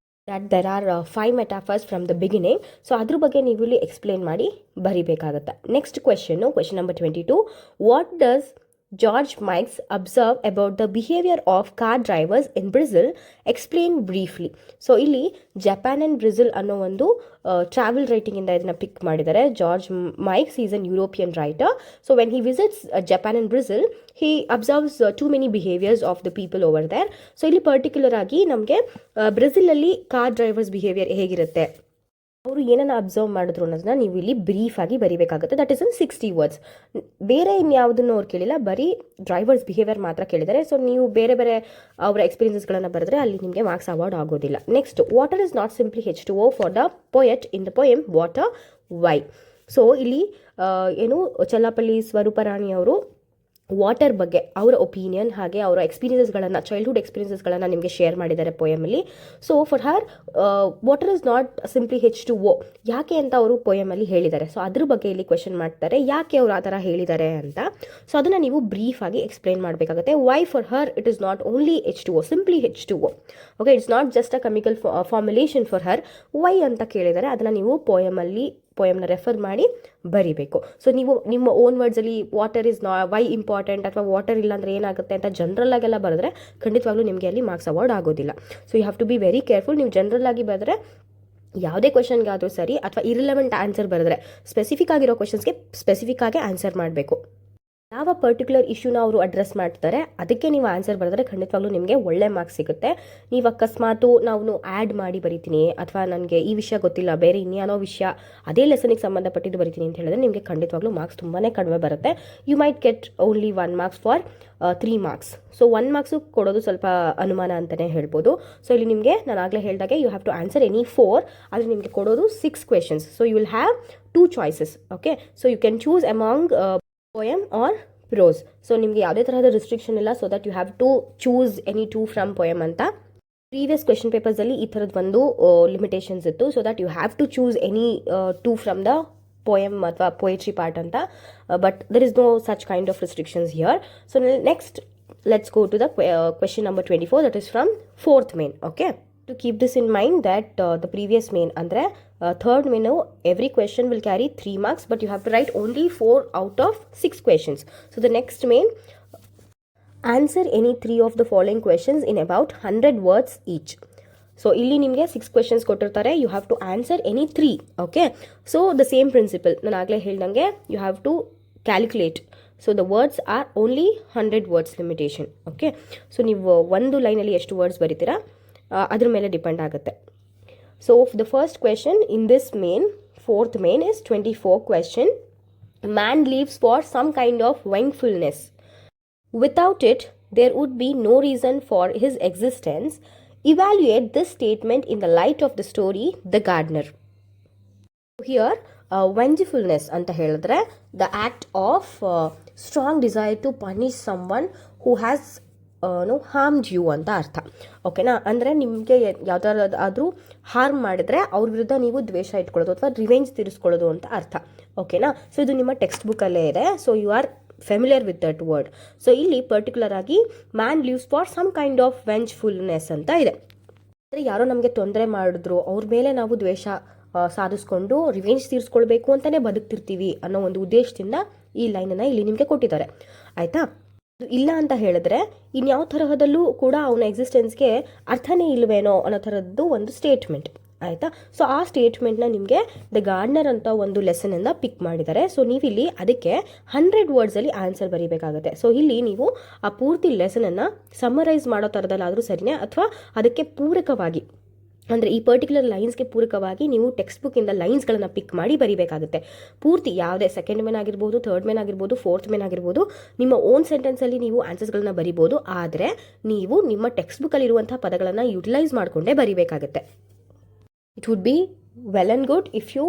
there are 5 metaphors from the beginning. So ಅದ್ರ ಬಗ್ಗೆ ನೀವು ಇಲ್ಲಿ ಎಕ್ಸ್ಪ್ಲೇನ್ ಮಾಡಿ ಬರಿಬೇಕಾಗುತ್ತೆ. Next question number 22, what does George Mikes observe about the behaviour of car drivers in Brazil? Explain briefly. So ಇಲ್ಲಿ Japan and Brazil ಅನ್ನೋ ಒಂದು travel ರೈಟಿಂಗಿಂದ ಇದನ್ನು ಪಿಕ್ ಮಾಡಿದ್ದಾರೆ. George mics is an European writer. So when he visits Japan and Brazil he observes too many behaviors of the people over there. So ಇಲ್ಲಿ particular ಆಗಿ ನಮಗೆ ಬ್ರೆಜಿಲಲ್ಲಿ car drivers behaviour ಹೇಗಿರುತ್ತೆ, ಅವರು ಏನನ್ನ ಅಬ್ಸರ್ವ್ ಮಾಡಿದ್ರು ಅನ್ನೋದನ್ನ ನೀವು ಇಲ್ಲಿ ಬ್ರೀಫ್ ಆಗಿ ಬರಿಬೇಕಾಗುತ್ತೆ. That is in 60 words. ಬೇರೆ ಇನ್ಯಾವುದನ್ನು ಅವ್ರು ಕೇಳಿಲ್ಲ, ಬರೀ ಡ್ರೈವರ್ಸ್ ಬಿಹೇವಿಯರ್ ಮಾತ್ರ ಕೇಳಿದ್ದಾರೆ. ಸೊ ನೀವು ಬೇರೆ ಬೇರೆ ಅವರ ಎಕ್ಸ್ಪೀರಿಯನ್ಸಸ್ಗಳನ್ನು ಬರೆದ್ರೆ ಅಲ್ಲಿ ನಿಮಗೆ ಮಾರ್ಕ್ಸ್ ಅವಾರ್ಡ್ ಆಗೋದಿಲ್ಲ. Next, water is not simply H2O for the poet in the poem water why? So ಇಲ್ಲಿ ಏನು ಚಲ್ಲಾಪಲ್ಲಿ ಸ್ವರೂಪರಾಣಿ ಅವರು ವಾಟರ್ ಬಗ್ಗೆ ಅವರ ಒಪಿನಿಯನ್ ಹಾಗೆ ಅವರ ಎಕ್ಸ್ಪೀರಿಯನ್ಸಸ್ಗಳನ್ನು, ಚೈಲ್ಡ್ಹುಡ್ ಎಕ್ಸ್ಪೀರಿಯನ್ಸಸ್ಗಳನ್ನು ನಿಮಗೆ ಶೇರ್ ಮಾಡಿದ್ದಾರೆ ಪೊಯಮಲ್ಲಿ. So for her water is not simply H2O ಯಾಕೆ ಅಂತ ಅವರು ಪೊಯಮಲ್ಲಿ ಹೇಳಿದ್ದಾರೆ. ಸೊ ಅದ್ರ ಬಗ್ಗೆ ಇಲ್ಲಿ ಕ್ವೆಶನ್ ಮಾಡ್ತಾರೆ, ಯಾಕೆ ಅವರು ಆ ಥರ ಹೇಳಿದ್ದಾರೆ ಅಂತ. ಸೊ ಅದನ್ನು ನೀವು ಬ್ರೀಫ್ ಆಗಿ ಎಕ್ಸ್ಪ್ಲೇನ್ ಮಾಡಬೇಕಾಗುತ್ತೆ. Why for her it is not only H2O, simply H2O. Okay, it's not just a chemical formulation for her. Why ಅಂತ ಕೇಳಿದ್ದಾರೆ, ಅದನ್ನು ನೀವು ಪೊಯಮ್ನ ರೆಫರ್ ಮಾಡಿ ಬರಿಬೇಕು. ಸೊ ನೀವು ನಿಮ್ಮ ಓನ್ ವರ್ಡ್ಸಲ್ಲಿ ವಾಟರ್ ಇಸ್ ವೈ ಇಂಪಾರ್ಟೆಂಟ್ ಅಥವಾ ವಾಟರ್ ಇಲ್ಲ ಅಂದರೆ ಏನಾಗುತ್ತೆ ಅಂತ ಜನರಲ್ ಆಗೆಲ್ಲ ಬರೆದ್ರೆ ಖಂಡಿತವಾಗ್ಲೂ ನಿಮಗೆ ಅಲ್ಲಿ ಮಾರ್ಕ್ಸ್ ಅವಾರ್ಡ್ ಆಗೋದಿಲ್ಲ. So you have to be very careful. ನೀವು ಜನರಲ್ ಆಗಿ ಬರೆದ್ರೆ ಯಾವುದೇ ಕ್ವೆಶನ್ಗಾದರೂ ಸರಿ ಅಥವಾ ಇರಿಲೆವೆಂಟ್ ಆನ್ಸರ್ ಬರೆದ್ರೆ ಸ್ಪೆಸಿಫಿಕ್ ಆಗಿರೋ ಕ್ವೆಶನ್ಸ್ಗೆ ಸ್ಪೆಸಿಫಿಕ್ ಆಗಿ ಆನ್ಸರ್ ಮಾಡಬೇಕು. ಯಾವ ಪರ್ಟಿಕ್ಯುಲರ್ ಇಶ್ಯೂನ ಅವರು ಅಡ್ರೆಸ್ ಮಾಡ್ತಾರೆ ಅದಕ್ಕೆ ನೀವು ಆನ್ಸರ್ ಬರೆದ್ರೆ ಖಂಡಿತವಾಗ್ಲೂ ನಿಮಗೆ ಒಳ್ಳೆ ಮಾರ್ಕ್ಸ್ ಸಿಗುತ್ತೆ. ನೀವು ಅಕಸ್ಮಾತು ನಾವು ಆ್ಯಡ್ ಮಾಡಿ ಬರಿತೀನಿ ಅಥವಾ ನನಗೆ ಈ ವಿಷಯ ಗೊತ್ತಿಲ್ಲ, ಬೇರೆ ಇನ್ಯಾನೋ ವಿಷಯ ಅದೇ ಲೆಸನಿಗೆ ಸಂಬಂಧಪಟ್ಟಿದ್ದು ಬರಿತೀನಿ ಅಂತ ಹೇಳಿದ್ರೆ ನಿಮಗೆ ಖಂಡಿತವಾಗ್ಲೂ ಮಾರ್ಕ್ಸ್ ತುಂಬಾ ಕಡಿಮೆ ಬರುತ್ತೆ. You might get only 1 marks for 3 marks. So 1 marks ಕೊಡೋದು ಸ್ವಲ್ಪ ಅನುಮಾನ ಅಂತಲೇ ಹೇಳ್ಬೋದು. ಸೊ ಇಲ್ಲಿ ನಿಮಗೆ ನಾನು ಆಗಲೇ ಹೇಳಿದಾಗೆ you have to answer any 4, ಆದರೆ ನಿಮಗೆ ಕೊಡೋದು 6 questions. So you will have 2 choices. Okay, so you can choose among poem are prose. So ನಿಮಗೆ ಯಾವುದೇ ತರಹದ ರಿಸ್ಟ್ರಿಕ್ಷನ್ ಇಲ್ಲ. So that you have to choose any 2 from poem ಅಂತ. Previous question ಪೇಪರ್ಸಲ್ಲಿ ಈ ಥರದ್ದು ಒಂದು ಲಿಮಿಟೇಷನ್ಸ್ ಇತ್ತು. So that you have to choose any 2 from the poem ಅಥವಾ ಪೊಯೆಟ್ರಿ ಪಾರ್ಟ್ ಅಂತ. But there is no such kind of restrictions here. So next let's go to the question number 24, that is from 4th main. ಓಕೆ, to keep this in mind that the previous main andre third main every question will carry 3 marks, but you have to write only 4 out of 6 questions. So the next main, answer any 3 of the following questions in about 100 words each. So ಇಲ್ಲಿ ನಿಮಗೆ 6 questions ಕೊಟ್ಟಿರ್ತಾರೆ, you have to answer any 3. okay, so the same principle ನಾನು ಆಗಲೇ ಹೇಳ್ದಂಗೆ you have to calculate so the words are only 100 words limitation. Okay, so ನೀವು ಒಂದು ಲೈನಲ್ಲಿ ಎಷ್ಟು ವರ್ಡ್ಸ್ ಬರೀತೀರಾ ಅದ್ರ ಮೇಲೆ ಡಿಪೆಂಡ್ ಆಗುತ್ತೆ. So the first question in this fourth main is 24 question. Man lives for some kind of vengefulness. Without it, there would be no reason for his existence. Evaluate this statement in the light of the story, The Gardener. Here, vengefulness anta ಹೇಳಿದ್ರೆ the act of strong desire to punish someone who has harmed you ಅಂತ ಅರ್ಥ. ಓಕೆನಾ, ಅಂದರೆ ನಿಮಗೆ ಯಾವ್ದಾದ್ರೂ harm ಮಾಡಿದ್ರೆ ಅವ್ರ ವಿರುದ್ಧ ನೀವು ದ್ವೇಷ ಇಟ್ಕೊಳ್ಳೋದು ಅಥವಾ ರಿವೆಂಜ್ ತೀರಿಸ್ಕೊಳ್ಳೋದು ಅಂತ ಅರ್ಥ. ಓಕೆನಾ, ಸೊ ಇದು ನಿಮ್ಮ ಟೆಕ್ಸ್ಟ್ ಬುಕ್ಕಲ್ಲೇ ಇದೆ. So you are familiar with that word. So ಇಲ್ಲಿ ಪರ್ಟಿಕ್ಯುಲರ್ ಆಗಿ man lives for some kind of ವೆಂಜ್ಫುಲ್ನೆಸ್ ಅಂತ ಇದೆ. ಅಂದರೆ ಯಾರೋ ನಮಗೆ ತೊಂದರೆ ಮಾಡಿದ್ರು ಅವ್ರ ಮೇಲೆ ನಾವು ದ್ವೇಷ ಸಾಧಿಸ್ಕೊಂಡು ರಿವೆಂಜ್ ತೀರಿಸ್ಕೊಳ್ಬೇಕು ಅಂತಲೇ ಬದುಕ್ತಿರ್ತೀವಿ ಅನ್ನೋ ಒಂದು ಉದ್ದೇಶದಿಂದ ಈ ಲೈನನ್ನು ಇಲ್ಲಿ ನಿಮಗೆ ಕೊಟ್ಟಿದ್ದಾರೆ. ಆಯಿತಾ, ಇಲ್ಲ ಅಂತ ಹೇಳಿದ್ರೆ ಇನ್ಯಾವ ತರಹದಲ್ಲೂ ಕೂಡ ಅವನ ಎಕ್ಸಿಸ್ಟೆನ್ಸ್ಗೆ ಅರ್ಥನೇ ಇಲ್ವೇನೋ ಅನ್ನೋ ಥರದ್ದು ಒಂದು ಸ್ಟೇಟ್ಮೆಂಟ್. ಆಯಿತಾ, ಸೊ ಆ ಸ್ಟೇಟ್ಮೆಂಟ್ನ ನಿಮಗೆ ದ ಗಾರ್ಡ್ನರ್ ಅಂತ ಒಂದು ಲೆಸನಿಂದ ಪಿಕ್ ಮಾಡಿದ್ದಾರೆ. ಸೊ ನೀವಿಲ್ಲಿ ಅದಕ್ಕೆ 100 ವರ್ಡ್ಸಲ್ಲಿ ಆನ್ಸರ್ ಬರೀಬೇಕಾಗುತ್ತೆ. ಸೊ ಇಲ್ಲಿ ನೀವು ಆ ಪೂರ್ತಿ ಲೆಸನನ್ನು ಸಮ್ಮರೈಸ್ ಮಾಡೋ ಥರದಲ್ಲಾದರೂ ಸರಿಯೇ ಅಥವಾ ಅದಕ್ಕೆ ಪೂರಕವಾಗಿ, ಅಂದರೆ ಈ ಪರ್ಟಿಕ್ಯುಲರ್ ಲೈನ್ಸ್ಗೆ ಪೂರಕವಾಗಿ ನೀವು ಟೆಕ್ಸ್ಟ್ ಬುಕ್ಕಿಂದ ಲೈನ್ಸ್ಗಳನ್ನು ಪಿಕ್ ಮಾಡಿ ಬರೀಬೇಕಾಗುತ್ತೆ. ಪೂರ್ತಿ ಯಾವುದೇ ಸೆಕೆಂಡ್ ಮೇನ್ ಆಗಿರ್ಬೋದು, ಥರ್ಡ್ ಮೇನ್ ಆಗಿರ್ಬೋದು, ಫೋರ್ತ್ ಮೇನ್ ಆಗಿರ್ಬೋದು, ನಿಮ್ಮ ಓನ್ ಸೆಂಟೆನ್ಸಲ್ಲಿ ನೀವು ಆನ್ಸರ್ಸ್ಗಳನ್ನ ಬರಿಬೋದು. ಆದರೆ ನೀವು ನಿಮ್ಮ ಟೆಕ್ಸ್ಟ್ ಬುಕ್ಕಲ್ಲಿರುವಂಥ ಪದಗಳನ್ನು ಯುಟಿಲೈಸ್ ಮಾಡಿಕೊಂಡೇ ಬರೀಬೇಕಾಗುತ್ತೆ. It would be well and good if you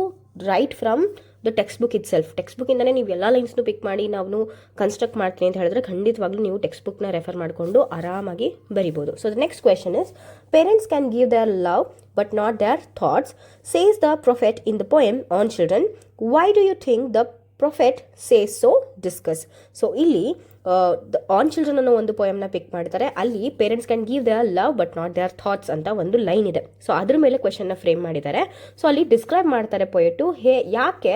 write from the text book itself. Text ಬುಕ್ಕಿಂದನೇ ನೀವು ಎಲ್ಲ ಲೈನ್ಸ್ನು ಪಿಕ್ ಮಾಡಿ ನಾವು ಕನ್ಸ್ಟ್ರಕ್ಟ್ ಮಾಡ್ತೀನಿ ಅಂತ ಹೇಳಿದ್ರೆ ಖಂಡಿತವಾಗ್ಲೂ ನೀವು ಟೆಕ್ಸ್ಟ್ ಬುಕ್ನ ರೆಫರ್ ಮಾಡಿಕೊಂಡು ಆರಾಮಾಗಿ ಬರಿಬೋದು. So the next question is, parents can give their love but not their thoughts, says the prophet in the poem on children. Why do you think the prophet says so? Discuss. So ಇಲ್ಲಿ on children ಅನ್ನೋ ಒಂದು ಪೊಯಮ್ನ pick ಮಾಡ್ತಾರೆ. ಅಲ್ಲಿ parents can give their love but not their thoughts ಅಂತ ಒಂದು line ಇದೆ. So ಅದ್ರ ಮೇಲೆ ಕ್ವೆಶನ್ನ ಫ್ರೇಮ್ ಮಾಡಿದ್ದಾರೆ. ಸೊ ಅಲ್ಲಿ ಡಿಸ್ಕ್ರೈಬ್ ಮಾಡ್ತಾರೆ ಪೊಯೆಟು ಯಾಕೆ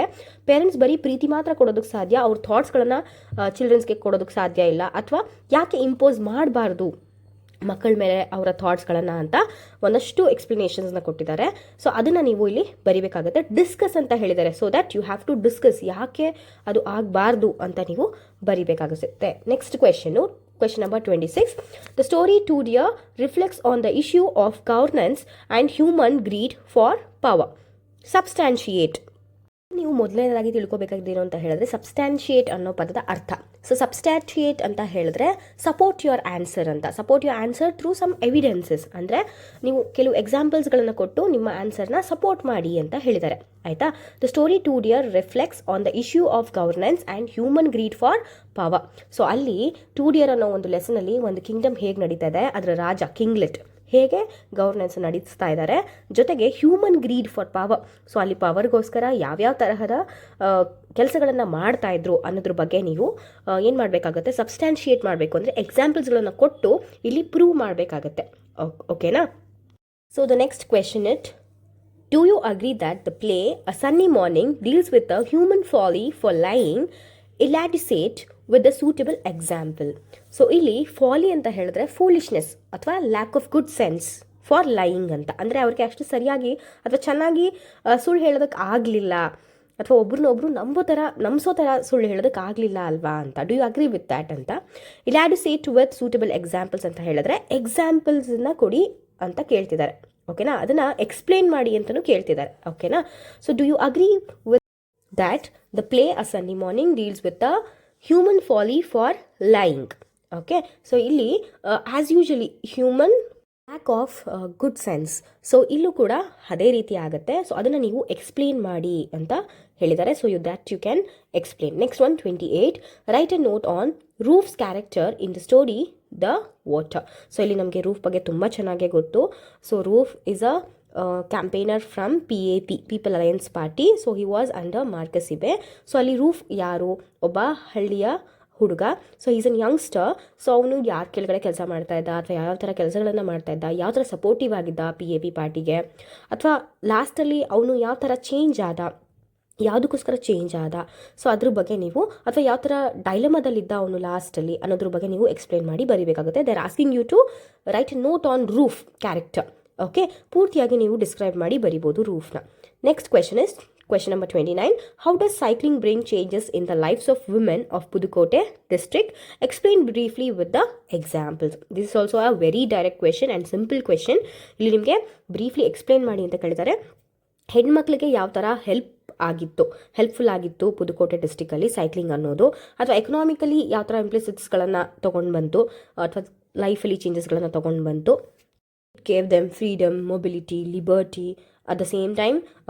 ಪೇರೆಂಟ್ಸ್ ಬರೀ ಪ್ರೀತಿ ಮಾತ್ರ ಕೊಡೋದಕ್ಕೆ ಸಾಧ್ಯ, ಅವ್ರ ಥಾಟ್ಸ್ಗಳನ್ನು ಚಿಲ್ಡ್ರನ್ಸ್ಗೆ ಕೊಡೋದಕ್ಕೆ ಸಾಧ್ಯ ಇಲ್ಲ, ಅಥವಾ ಯಾಕೆ ಇಂಪೋಸ್ ಮಾಡಬಾರ್ದು ಮಕ್ಕಳ ಮೇಲೆ ಅವರ ಥಾಟ್ಸ್ಗಳನ್ನು ಅಂತ ಒಂದಷ್ಟು ಎಕ್ಸ್ಪ್ಲನೇಷನ್ಸ್ನ ಕೊಟ್ಟಿದ್ದಾರೆ. ಸೊ ಅದನ್ನು ನೀವು ಇಲ್ಲಿ ಬರಿಬೇಕಾಗುತ್ತೆ. ಡಿಸ್ಕಸ್ ಅಂತ ಹೇಳಿದ್ದಾರೆ. So that you have to discuss, ಯಾಕೆ ಅದು ಆಗಬಾರ್ದು ಅಂತ ನೀವು ಬರಿಬೇಕಾಗುತ್ತೆ. Next question, question number 26. The story To Dear reflects on the issue of governance and human greed for power. Substantiate. ನೀವು ಮೊದಲನೇದಾಗಿ ತಿಳ್ಕೊಬೇಕಾಗಿದ್ದೀರೋ ಅಂತ ಹೇಳಿದ್ರೆ ಸಬ್ಸ್ಟ್ಯಾನ್ಶಿಯೇಟ್ ಅನ್ನೋ ಪದದ ಅರ್ಥ. ಸೊ ಸಬ್ಸ್ಟ್ಯಾನ್ಶಿಯೇಟ್ ಅಂತ ಹೇಳಿದ್ರೆ ಸಪೋರ್ಟ್ ಯುವರ್ ಆನ್ಸರ್ ಅಂತ. Support your answer through some evidences, ಅಂದರೆ ನೀವು ಕೆಲವು ಎಕ್ಸಾಂಪಲ್ಸ್ಗಳನ್ನು ಕೊಟ್ಟು ನಿಮ್ಮ ಆನ್ಸರ್ನ ಸಪೋರ್ಟ್ ಮಾಡಿ ಅಂತ ಹೇಳಿದ್ದಾರೆ. ಆಯಿತಾ, the story to dear reflects on the issue of governance and human greed for power. So ಅಲ್ಲಿ ಟು ಡಿಯರ್ ಅನ್ನೋ ಒಂದು ಲೆಸನಲ್ಲಿ ಒಂದು ಕಿಂಗ್ಡಮ್ ಹೇಗೆ ನಡೀತಾ ಇದೆ, ಅದರ ರಾಜ ಕಿಂಗ್ಲೆಟ್ ಹೇಗೆ ಗವರ್ನೆನ್ಸ್ ನಡೆಸ್ತಾ ಇದ್ದಾರೆ, ಜೊತೆಗೆ human greed for power. So ಅಲ್ಲಿ ಪವರ್ಗೋಸ್ಕರ ಯಾವ್ಯಾವ ತರಹದ ಕೆಲಸಗಳನ್ನು ಮಾಡ್ತಾ ಇದ್ರು ಅನ್ನೋದ್ರ ಬಗ್ಗೆ ನೀವು ಏನು ಮಾಡಬೇಕಾಗುತ್ತೆ, ಸಬ್ಸ್ಟ್ಯಾನ್ಶಿಯೇಟ್ ಮಾಡಬೇಕು. ಅಂದರೆ ಎಕ್ಸಾಂಪಲ್ಸ್ಗಳನ್ನು ಕೊಟ್ಟು ಇಲ್ಲಿ ಪ್ರೂವ್ ಮಾಡಬೇಕಾಗತ್ತೆ. ಓಕೆನಾ. So the next question it, do you agree that the play a sunny morning deals with a human folly for lying elucidate with the suitable example. So ಇಲ್ಲಿ ಫಾಲಿ ಅಂತ ಹೇಳಿದ್ರೆ ಫೂಲಿಶ್ನೆಸ್ ಅಥವಾ lack of good sense for lying ಅಂತ. ಅಂದರೆ ಅವ್ರಿಗೆ ಅಷ್ಟು ಸರಿಯಾಗಿ ಅಥವಾ ಚೆನ್ನಾಗಿ ಸುಳ್ಳು ಹೇಳೋದಕ್ಕೆ ಆಗಲಿಲ್ಲ, ಅಥವಾ ಒಬ್ರನ್ನೊಬ್ರು ನಂಬಿಸೋ ಥರ ಸುಳ್ಳು ಹೇಳೋದಕ್ಕೆ ಆಗಲಿಲ್ಲ ಅಲ್ವಾ ಅಂತ. Do you agree with that ಅಂತ. ಇಲಾಡಿಸೇಟ್ ವಿತ್ ಸೂಟಬಲ್ ಎಕ್ಸಾಂಪಲ್ಸ್ ಅಂತ ಹೇಳಿದ್ರೆ ಎಕ್ಸಾಂಪಲ್ಸನ್ನ ಕೊಡಿ ಅಂತ ಕೇಳ್ತಿದ್ದಾರೆ. ಓಕೆನಾ, ಅದನ್ನು ಎಕ್ಸ್ಪ್ಲೇನ್ ಮಾಡಿ ಅಂತಲೂ ಕೇಳ್ತಿದ್ದಾರೆ. ಓಕೆನಾ. So do you agree with that the play a sunny morning deals with a human folly for lying. Okay, so ಇಲ್ಲಿ as usually human lack of good sense. So ಇಲ್ಲೂ ಕೂಡ ಅದೇ ರೀತಿ ಆಗುತ್ತೆ. ಸೊ ಅದನ್ನು ನೀವು ಎಕ್ಸ್ಪ್ಲೇನ್ ಮಾಡಿ ಅಂತ ಹೇಳಿದ್ದಾರೆ. So you can explain. Next 28, write a note on Roof's character in the story the water. So ಇಲ್ಲಿ ನಮಗೆ ರೂಫ್ ಬಗ್ಗೆ ತುಂಬ ಚೆನ್ನಾಗೇ ಗೊತ್ತು. So Roof is a campaigner from PAP, People Alliance Party. So he was under Marcus Ibe. So ಅಲ್ಲಿ Roof ಯಾರು, ಒಬ್ಬ ಹಳ್ಳಿಯ ಹುಡುಗ. So is an youngster. So ಅವನು ಯಾರ ಕೆಳಗಡೆ ಕೆಲಸ ಮಾಡ್ತಾ ಇದ್ದ, ಅಥವಾ ಯಾವ ಥರ ಕೆಲಸಗಳನ್ನು ಮಾಡ್ತಾ ಇದ್ದ, ಯಾವ ಥರ ಸಪೋರ್ಟಿವ್ ಆಗಿದ್ದ PAP ಪಾರ್ಟಿಗೆ, ಅಥವಾ ಲಾಸ್ಟಲ್ಲಿ ಅವನು ಯಾವ ಥರ ಚೇಂಜ್ ಆದ, ಯಾವುದಕ್ಕೋಸ್ಕರ ಚೇಂಜ್ ಆದ, ಸೊ ಅದ್ರ ಬಗ್ಗೆ ನೀವು, ಅಥವಾ ಯಾವ ಥರ ಡೈಲಮದಲ್ಲಿದ್ದ ಅವನು ಲಾಸ್ಟಲ್ಲಿ ಅನ್ನೋದ್ರ ಬಗ್ಗೆ ನೀವು ಎಕ್ಸ್ಪ್ಲೇನ್ ಮಾಡಿ ಬರೀಬೇಕಾಗುತ್ತೆ. They are asking you to write a note on Roof character. Okay, ಪೂರ್ತಿಯಾಗಿ ನೀವು ಡಿಸ್ಕ್ರೈಬ್ ಮಾಡಿ ಬರಿಬೋದು ರೂಫ್ನ. Next question is Question number 29. How does cycling bring changes in the lives of women of Pudukkottai district? Explain briefly with the examples. This is also a very direct question and simple question. ಇಲ್ಲಿ ನಿಮಗೆ briefly explain ಮಾಡಿ ಅಂತ ಕೇಳಿದ್ದಾರೆ. ಹೆಣ್ಮಕ್ಳಿಗೆ ಯಾವ ಥರ helpful ಆಗಿತ್ತು Pudukkottai ಡಿಸ್ಟಿಕಲ್ಲಿ cycling ಅನ್ನೋದು, ಅಥವಾ ಎಕನಾಮಿಕಲಿ ಯಾವ ಥರ ಇಂಪ್ಲಿಸಿಟ್ಸ್ಗಳನ್ನು ತೊಗೊಂಡು ಬಂತು, ಅಥವಾ ಲೈಫಲ್ಲಿ ಚೇಂಜಸ್ಗಳನ್ನು ತೊಗೊಂಡು ಬಂತು. Gave them freedom, mobility, liberty. At the same time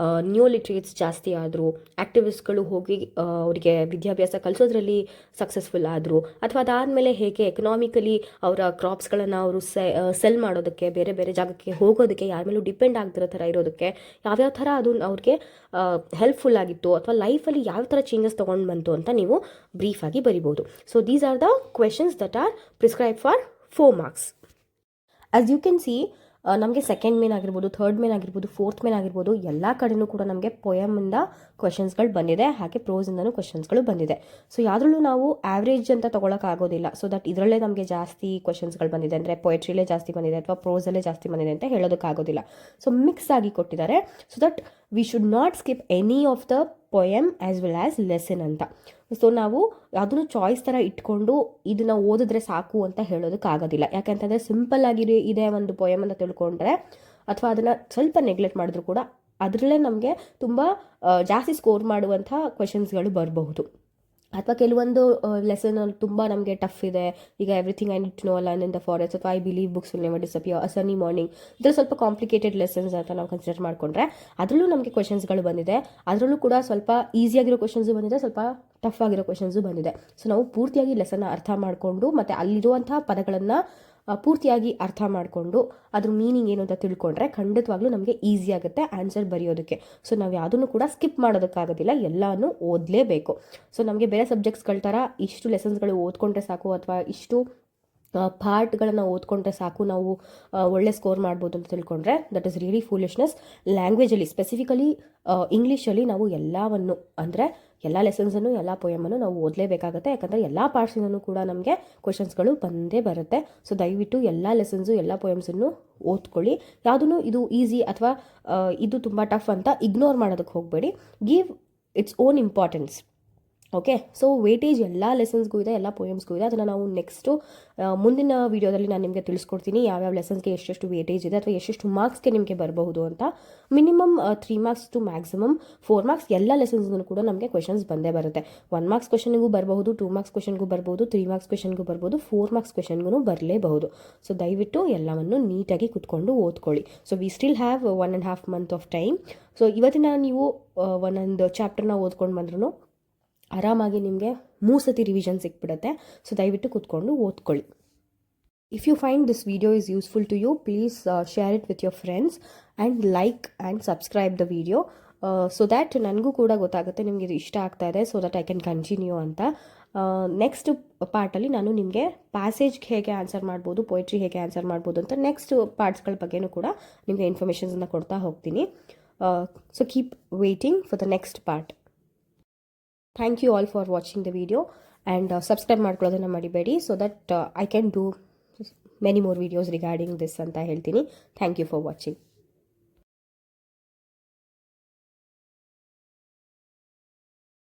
new literates ಜಾಸ್ತಿ ಆದರು, ಆ್ಯಕ್ಟಿವಿಸ್ಟ್ಗಳು ಹೋಗಿ ಅವರಿಗೆ ವಿದ್ಯಾಭ್ಯಾಸ ಕಲಿಸೋದ್ರಲ್ಲಿ ಸಕ್ಸಸ್ಫುಲ್ ಆದರು, ಅಥವಾ ಅದಾದಮೇಲೆ ಹೇಗೆ ಎಕನಾಮಿಕಲಿ ಅವರ ಕ್ರಾಪ್ಸ್ಗಳನ್ನು ಅವರು ಸೆಲ್ ಮಾಡೋದಕ್ಕೆ, ಬೇರೆ ಬೇರೆ ಜಾಗಕ್ಕೆ ಹೋಗೋದಕ್ಕೆ, ಯಾರ ಮೇಲೂ ಡಿಪೆಂಡ್ ಆಗ್ತಿರೋ ಥರ ಇರೋದಕ್ಕೆ ಯಾವ್ಯಾವ ಥರ ಅದು ಅವ್ರಿಗೆ ಹೆಲ್ಪ್ಫುಲ್ ಆಗಿತ್ತು, ಅಥವಾ ಲೈಫಲ್ಲಿ ಯಾವ ಥರ ಚೇಂಜಸ್ ತೊಗೊಂಡು ಬಂತು ಅಂತ ನೀವು ಬ್ರೀಫಾಗಿ ಬರಿಬೋದು. So these are the questions that are prescribe for 4 marks. As you can see, ನಮಗೆ ಸೆಕೆಂಡ್ ಮೇನ್ ಆಗಿರ್ಬೋದು, ಥರ್ಡ್ ಮೇನ್ ಆಗಿರ್ಬೋದು, ಫೋರ್ತ್ ಮೇನ್ ಆಗಿರ್ಬೋದು, ಎಲ್ಲ ಕಡೆಯೂ ಕೂಡ ನಮಗೆ ಪೊಯಮಿಂದ ಕ್ವೆಶನ್ಸ್ಗಳು ಬಂದಿದೆ, ಹಾಗೆ ಪ್ರೋಸಿಂದನೂ ಕ್ವೆಶನ್ಸ್ಗಳು ಬಂದಿದೆ. ಸೊ ಯಾವುದ್ರಲ್ಲೂ ನಾವು ಆವ್ರೇಜ್ ಅಂತ ತೊಗೊಳಕ್ಕಾಗೋದಿಲ್ಲ. ಸೊ ದಟ್ ಇದರಲ್ಲೇ ನಮಗೆ ಜಾಸ್ತಿ ಕ್ವೆಶನ್ಸ್ಗಳು ಬಂದಿದೆ, ಅಂದರೆ ಪೊಯೆಟ್ರಿಲೇ ಜಾಸ್ತಿ ಬಂದಿದೆ ಅಥವಾ ಪ್ರೋಸಲ್ಲೇ ಜಾಸ್ತಿ ಬಂದಿದೆ ಅಂತ ಹೇಳೋದಕ್ಕಾಗೋದಿಲ್ಲ. ಸೊ ಮಿಕ್ಸ್ ಆಗಿ ಕೊಟ್ಟಿದ್ದಾರೆ. So that we should not skip any of the poem as well as lesson ಅಂತ. ಸೊ ನಾವು ಯಾವುದನ್ನು ಚಾಯ್ಸ್ ಥರ ಇಟ್ಕೊಂಡು ಇದನ್ನು ಓದಿದ್ರೆ ಸಾಕು ಅಂತ ಹೇಳೋದಕ್ಕಾಗೋದಿಲ್ಲ. ಯಾಕಂತಂದರೆ ಸಿಂಪಲ್ ಆಗಿ ಇದೆ ಒಂದು ಪೊಯಮ್ ಅಂತ ತಿಳ್ಕೊಂಡ್ರೆ, ಅಥವಾ ಅದನ್ನು ಸ್ವಲ್ಪ ನೆಗ್ಲೆಕ್ಟ್ ಮಾಡಿದ್ರು ಕೂಡ ಅದರಲ್ಲೇ ನಮಗೆ ತುಂಬ ಜಾಸ್ತಿ ಸ್ಕೋರ್ ಮಾಡುವಂಥ ಕ್ವೆಶನ್ಸ್ಗಳು ಬರಬಹುದು. ಅಥವಾ ಕೆಲವೊಂದು ಲೆಸನ್ ತುಂಬ ನಮಗೆ ಟಫ್ ಇದೆ. ಈಗ everything I need to no align in the forest, ಅಥವಾ I believe books will never disappear, a sunny morning, ಇದರಲ್ಲಿ ಸ್ವಲ್ಪ ಕಾಂಪ್ಲಿಕೇಟೆಡ್ ಲೆಸನ್ಸ್ ಅಂತ ನಾವು ಕನ್ಸಿಡರ್ ಮಾಡಿಕೊಂಡ್ರೆ ಅದರಲ್ಲೂ ನಮಗೆ ಕ್ವೆಶನ್ಸ್ಗಳು ಬಂದಿದೆ. ಅದರಲ್ಲೂ ಕೂಡ ಸ್ವಲ್ಪ ಈಸಿಯಾಗಿರೋ ಕ್ವೆಶನ್ಸು ಬಂದಿದೆ, ಸ್ವಲ್ಪ ಟಫ್ ಆಗಿರೋ ಕ್ವೆಶನ್ಸು ಬಂದಿದೆ. ಸೊ ನಾವು ಪೂರ್ತಿಯಾಗಿ ಲೆಸನ್ನ ಅರ್ಥ ಮಾಡಿಕೊಂಡು ಮತ್ತು ಅಲ್ಲಿರುವಂಥ ಪದಗಳನ್ನು ಪೂರ್ತಿಯಾಗಿ ಅರ್ಥ ಮಾಡಿಕೊಂಡು ಅದ್ರ ಮೀನಿಂಗ್ ಏನು ಅಂತ ತಿಳ್ಕೊಂಡ್ರೆ ಖಂಡಿತವಾಗ್ಲೂ ನಮಗೆ ಈಸಿ ಆಗುತ್ತೆ ಆನ್ಸರ್ ಬರೆಯೋದಕ್ಕೆ. ಸೊ ನಾವು ಯಾವುದನ್ನು ಕೂಡ ಸ್ಕಿಪ್ ಮಾಡೋದಕ್ಕಾಗೋದಿಲ್ಲ, ಎಲ್ಲನೂ ಓದಲೇಬೇಕು. ಸೊ ನಮಗೆ ಬೇರೆ ಸಬ್ಜೆಕ್ಟ್ಸ್ಗಳ ಥರ ಇಷ್ಟು ಲೆಸನ್ಸ್ಗಳು ಓದ್ಕೊಂಡ್ರೆ ಸಾಕು, ಅಥವಾ ಇಷ್ಟು ಪಾರ್ಟ್ಗಳನ್ನು ಓದ್ಕೊಂಡ್ರೆ ಸಾಕು ನಾವು ಒಳ್ಳೆ ಸ್ಕೋರ್ ಮಾಡ್ಬೋದು ಅಂತ ತಿಳ್ಕೊಂಡ್ರೆ ದಟ್ ಇಸ್ ರಿಯಲಿ ಫೂಲಿಶ್ನೆಸ್. ಲ್ಯಾಂಗ್ವೇಜಲ್ಲಿ ಸ್ಪೆಸಿಫಿಕಲಿ ಇಂಗ್ಲೀಷಲ್ಲಿ ನಾವು ಎಲ್ಲವನ್ನು, ಅಂದರೆ ಎಲ್ಲ ಲೆಸನ್ಸನ್ನು, ಎಲ್ಲ ಪೊಯಮನ್ನು ನಾವು ಓದಲೇಬೇಕಾಗುತ್ತೆ. ಯಾಕಂದರೆ ಎಲ್ಲ ಪಾರ್ಟ್ಸಿನೂ ಕೂಡ ನಮಗೆ ಕ್ವೆಶನ್ಸ್ಗಳು ಬಂದೇ ಬರುತ್ತೆ. ಸೊ ದಯವಿಟ್ಟು ಎಲ್ಲ ಲೆಸನ್ಸು, ಎಲ್ಲ ಪೊಯಮ್ಸನ್ನು ಓದ್ಕೊಳ್ಳಿ. ಯಾವುದೂ ಇದು ಈಸಿ ಅಥವಾ ಇದು ತುಂಬ ಟಫ್ ಅಂತ ಇಗ್ನೋರ್ ಮಾಡೋದಕ್ಕೆ ಹೋಗಬೇಡಿ. Give its own importance. Okay, so weightage ಎಲ್ಲ ಲೆಸನ್ಸ್ಗೂ ಇದೆ, ಎಲ್ಲ ಪೊಯಮ್ಸ್ಗೂ ಇದೆ. ಅದನ್ನು ನಾವು ನೆಕ್ಸ್ಟು ಮುಂದಿನ ವೀಡಿಯೋದಲ್ಲಿ ನಾನು ನಿಮಗೆ ತಿಳಿಸ್ಕೊಡ್ತೀನಿ ಯಾವ್ಯಾವ ಲೆಸನ್ಸ್ಗೆ ಎಷ್ಟೆಷ್ಟು ವೇಟೇಜ್ ಇದೆ, ಅಥವಾ ಎಷ್ಟೆಷ್ಟು ಮಾರ್ಕ್ಸ್ಗೆ ನಿಮಗೆ ಬರಬಹುದು ಅಂತ. Minimum 3 marks to maximum 4 marks ಎಲ್ಲ ಲೆಸನ್ಸ್ಗೂ ಕೂಡ ನಮಗೆ ಕ್ವೆಶನ್ಸ್ ಬಂದೇ ಬರುತ್ತೆ. 1 marks ಕ್ವೆಶನ್ಗೂ ಬರಬಹುದು, 2 marks ಕ್ವೆಶನ್ಗೂ ಬರ್ಬೋದು, 3 marks ಕ್ವೆಶನ್ಗೂ ಬರ್ಬೋದು, 4 marks ಕ್ವೆಶನ್ಗೂ ಬರಲೇಬಹುದು. ಸೊ ದಯವಿಟ್ಟು ಎಲ್ಲವನ್ನು ನೀಟಾಗಿ ಕುತ್ಕೊಂಡು ಓದ್ಕೊಳ್ಳಿ. So we still have 1.5 month of time. So ಇವತ್ತಿನ ನೀವು ಒಂದೊಂದು ಚಾಪ್ಟರ್ನ ಓದ್ಕೊಂಡು ಬಂದ್ರೂ ಆರಾಮಾಗಿ ನಿಮಗೆ 3 ಸತಿ ರಿವಿಷನ್ ಸಿಕ್ಬಿಡುತ್ತೆ. ಸೊ ದಯವಿಟ್ಟು ಕೂತ್ಕೊಂಡು ಓದ್ಕೊಳ್ಳಿ. If you find this video is useful to you, please share it with your friends and like and subscribe the video, so that ನನಗೂ ಕೂಡ ಗೊತ್ತಾಗುತ್ತೆ ನಿಮಗೆ ಇದು ಇಷ್ಟ ಆಗ್ತಾ ಇದೆ, so that I can continue ಅಂತ. ನೆಕ್ಸ್ಟ್ ಪಾರ್ಟಲ್ಲಿ ನಾನು ನಿಮಗೆ ಪ್ಯಾಸೇಜ್ಗೆ ಹೇಗೆ ಆನ್ಸರ್ ಮಾಡ್ಬೋದು, ಪೊಯೆಟ್ರಿ ಹೇಗೆ ಆನ್ಸರ್ ಮಾಡ್ಬೋದು ಅಂತ ನೆಕ್ಸ್ಟ್ ಪಾರ್ಟ್ಸ್ಗಳ ಬಗ್ಗೆನೂ ಕೂಡ ನಿಮಗೆ ಇನ್ಫಾರ್ಮೇಷನ್ಸನ್ನು ಕೊಡ್ತಾ ಹೋಗ್ತೀನಿ. So keep waiting for the next part. Thank you all for watching the video, and subscribe ಮಾಡ್ಕೊಳ್ಳೋದನ್ನ ಮರಿಬೇಡಿ, so that I can do many more videos regarding this ಅಂತ ಹೇಳ್ತೀನಿ. Thank you for watching.